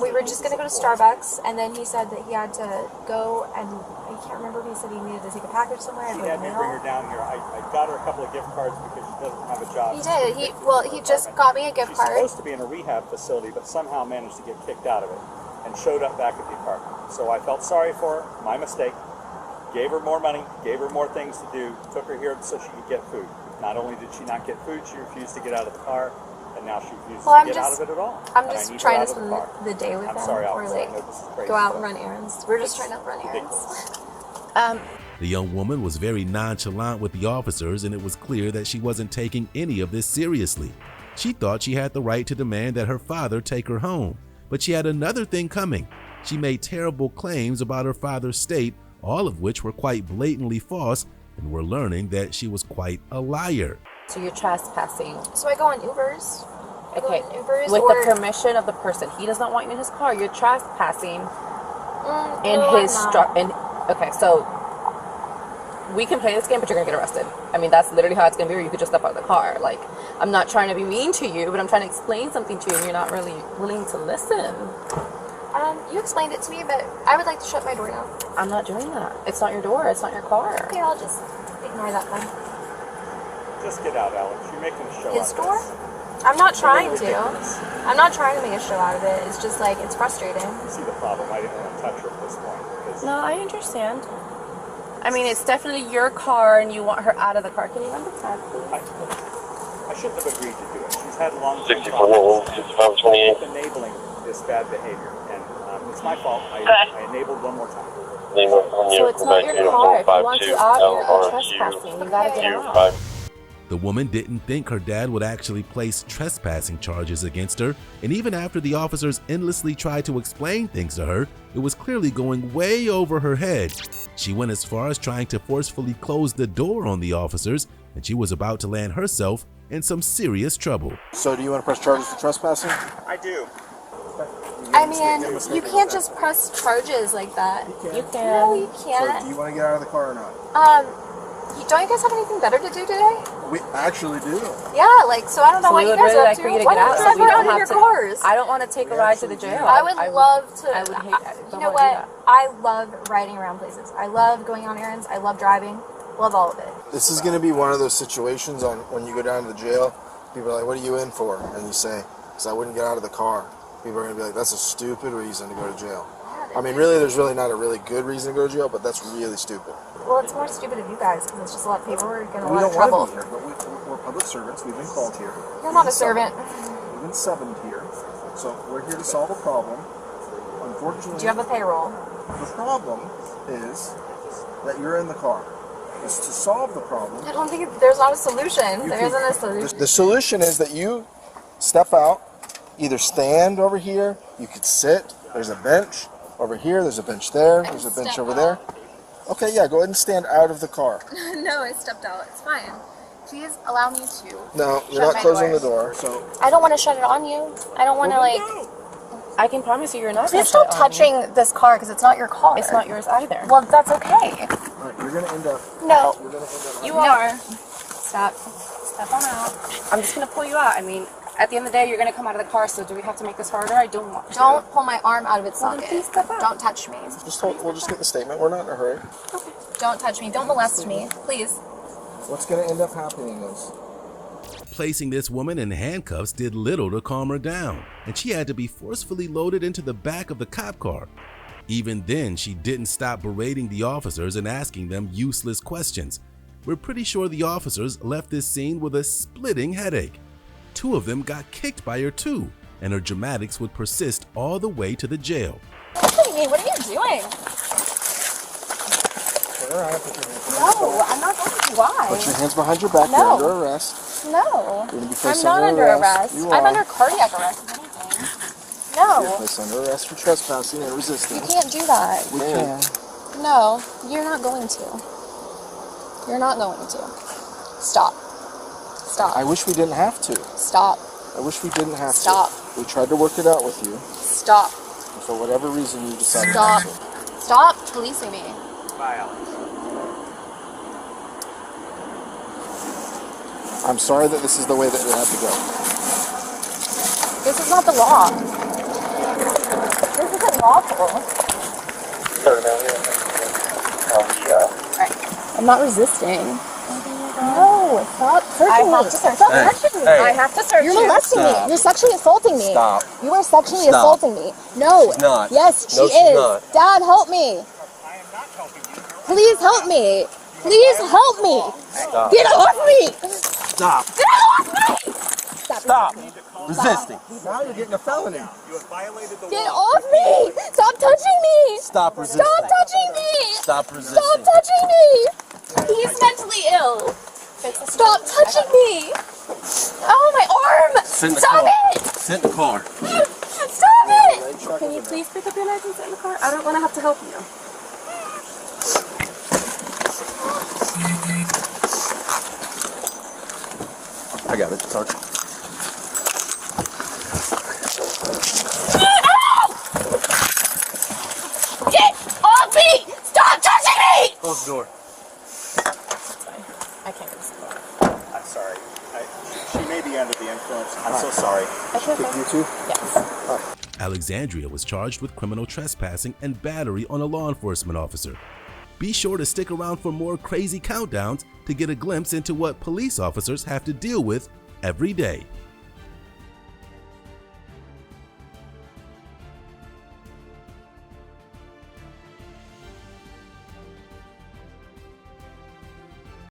We were just gonna go to Starbucks, and then he said that he had to go, and I can't remember if he said he needed to take a package somewhere. She had me bring her down here. I got her a couple of gift cards because she doesn't have a job. He did. He just got me a gift She's card. supposed to be in a rehab facility, but somehow managed to get kicked out of it and showed up back at the apartment. So I felt sorry for her, my mistake. Gave her more money, gave her more things to do, took her here so she could get food. Not only did she not get food, she refused to get out of the car, and now she refuses to get out of it at all. I'm just trying to spend the day with I'm him, sorry, or officer, I like know this is crazy, go out but and run errands. We're just trying to run errands. The young woman was very nonchalant with the officers, and it was clear that she wasn't taking any of this seriously. She thought she had the right to demand that her father take her home, but she had another thing coming. She made terrible claims about her father's state, all of which were quite blatantly false, and we're learning that she was quite a liar. So you're trespassing. So I go on Ubers. Okay, Ubers with or the permission of the person. He does not want you in his car. You're trespassing in no, his I'm not. Okay, so we can play this game, but you're gonna get arrested. I mean, that's literally how it's gonna be. Or you could just step out of the car. Like, I'm not trying to be mean to you, but I'm trying to explain something to you, and you're not really willing to listen. You explained it to me, but I would like to shut my door now. I'm not doing that. It's not your door. It's not your car. Okay, I'll just ignore that then. just get out, Alex. You're making a show His out door? of this. I'm not trying It's a to. little ridiculous. I'm not trying to make a show out of it. It's just like, it's frustrating. You see the problem. I didn't want to touch her at this point. because- No, I understand. I mean, it's definitely your car, and you want her out of the car. Can you run the tag, please? I shouldn't have agreed to do it. She's had long-term 64, problems 6528. with enabling this bad behavior, and it's my fault. I enabled one more time. So it's not your car. If you want to out, you're trespassing. You gotta get out. The woman didn't think her dad would actually place trespassing charges against her, and even after the officers endlessly tried to explain things to her, it was clearly going way over her head. She went as far as trying to forcefully close the door on the officers, and she was about to land herself in some serious trouble. So do you want to press charges for trespassing? I do. I mean, you can't just press charges like that. You can. No, you So can't. do you want to get out of the car or not? Don't you guys have anything better to do today? We actually do. Yeah, like, so I don't know So what we you would guys really are up like to. for you to Why get don't out you so guys we run don't out in have your to. cars? I don't want to take a ride to the jail. I would love to. I would hate that. You know what? I love riding around places. I love going on errands. I love driving. Love all of it. This is going to be one of those situations on when you go down to the jail. People are like, "What are you in for?" And you say, "Because I wouldn't get out of the car." People are going to be like, "That's a stupid reason to go to jail." I mean, really, there's really not a really good reason to go to jail, but that's really stupid. Well, it's more stupid of you guys because it's just a lot of paperwork and a We lot don't of trouble. want to be here, but we're public servants. We've been called here. You're not a servant. We've been summoned here, so we're here to solve a problem. Unfortunately, Do you have a payroll? the problem is that you're in the car. Is to solve the problem. I don't think there's not a solution. There isn't a solution. The solution is that you step out, either stand over here, you could sit, there's a bench over here, there's a bench there, there's a bench over there. Okay, yeah, go ahead and stand out of the car. No, I stepped out. It's fine. Please allow me to. No, you're shut not my closing door. the door, so... I don't want to shut it on you. I don't want to, like... I can promise you, you're not. Please stop touching this car because it's not your car. It's not yours either. Well, that's okay. Alright, you're gonna end up... No. You're gonna end up... You are. Stop. Step on out. I'm just gonna pull you out. I mean, at the end of the day, you're gonna come out of the car. So do we have to make this harder? I don't want to. Don't pull my arm out of its Well, then socket. please step out. Don't touch me. We'll just get the statement. We're not in a hurry. Don't touch me. Don't molest me. Please. What's gonna end up happening is... Placing this woman in handcuffs did little to calm her down, and she had to be forcefully loaded into the back of the cop car. Even then, she didn't stop berating the officers and asking them useless questions. We're pretty sure the officers left this scene with a splitting headache. Two of them got kicked by her too, and her dramatics would persist all the way to the jail. What are you doing? No, I'm not going to. Why? Put your hands behind your back. No. You're under arrest. No. You're gonna be I'm placed not under arrest. You I'm are. under cardiac arrest, if anything. You're No. placed under arrest for trespassing and You resisting. can't do that. We can. No, you're not going to. You're not going to. Stop. Stop. I wish we didn't have to. Stop. I wish we didn't have Stop. to. We tried to work it out with you. Stop. And for whatever reason, you decided Stop. not to. Stop policing me. Bye, Alex. I'm sorry that this is the way that it had to go. This is not the law. This isn't lawful. I'm not resisting. No, stop searching me. Stop touching me. I have to search you. You're molesting me. You're sexually assaulting me. Stop. You are sexually Stop. assaulting me. No. She's not. Yes, she No, she's is. not. Dad, help me. Please help me. Please help me. Stop. Get off me. Stop. Get off me. Stop. Resisting. Now you're getting a felony. Get off me. Stop touching me. Stop resisting. Stop touching me. Stop resisting. Stop touching me. He's mentally ill. Stop touching me. Oh, my arm. Sit in the Stop car. it. Sit in the car. Stop it. Can you please pick up your knife and sit in the car? I don't want to have to help you. I got it. Sergeant. Get off me. Stop touching me. Close the door. I can't get this. I'm sorry. She may be under the influence. I'm so sorry. You too? Yes. Alexandria was charged with criminal trespassing and battery on a law enforcement officer. Be sure to stick around for more crazy countdowns to get a glimpse into what police officers have to deal with every day.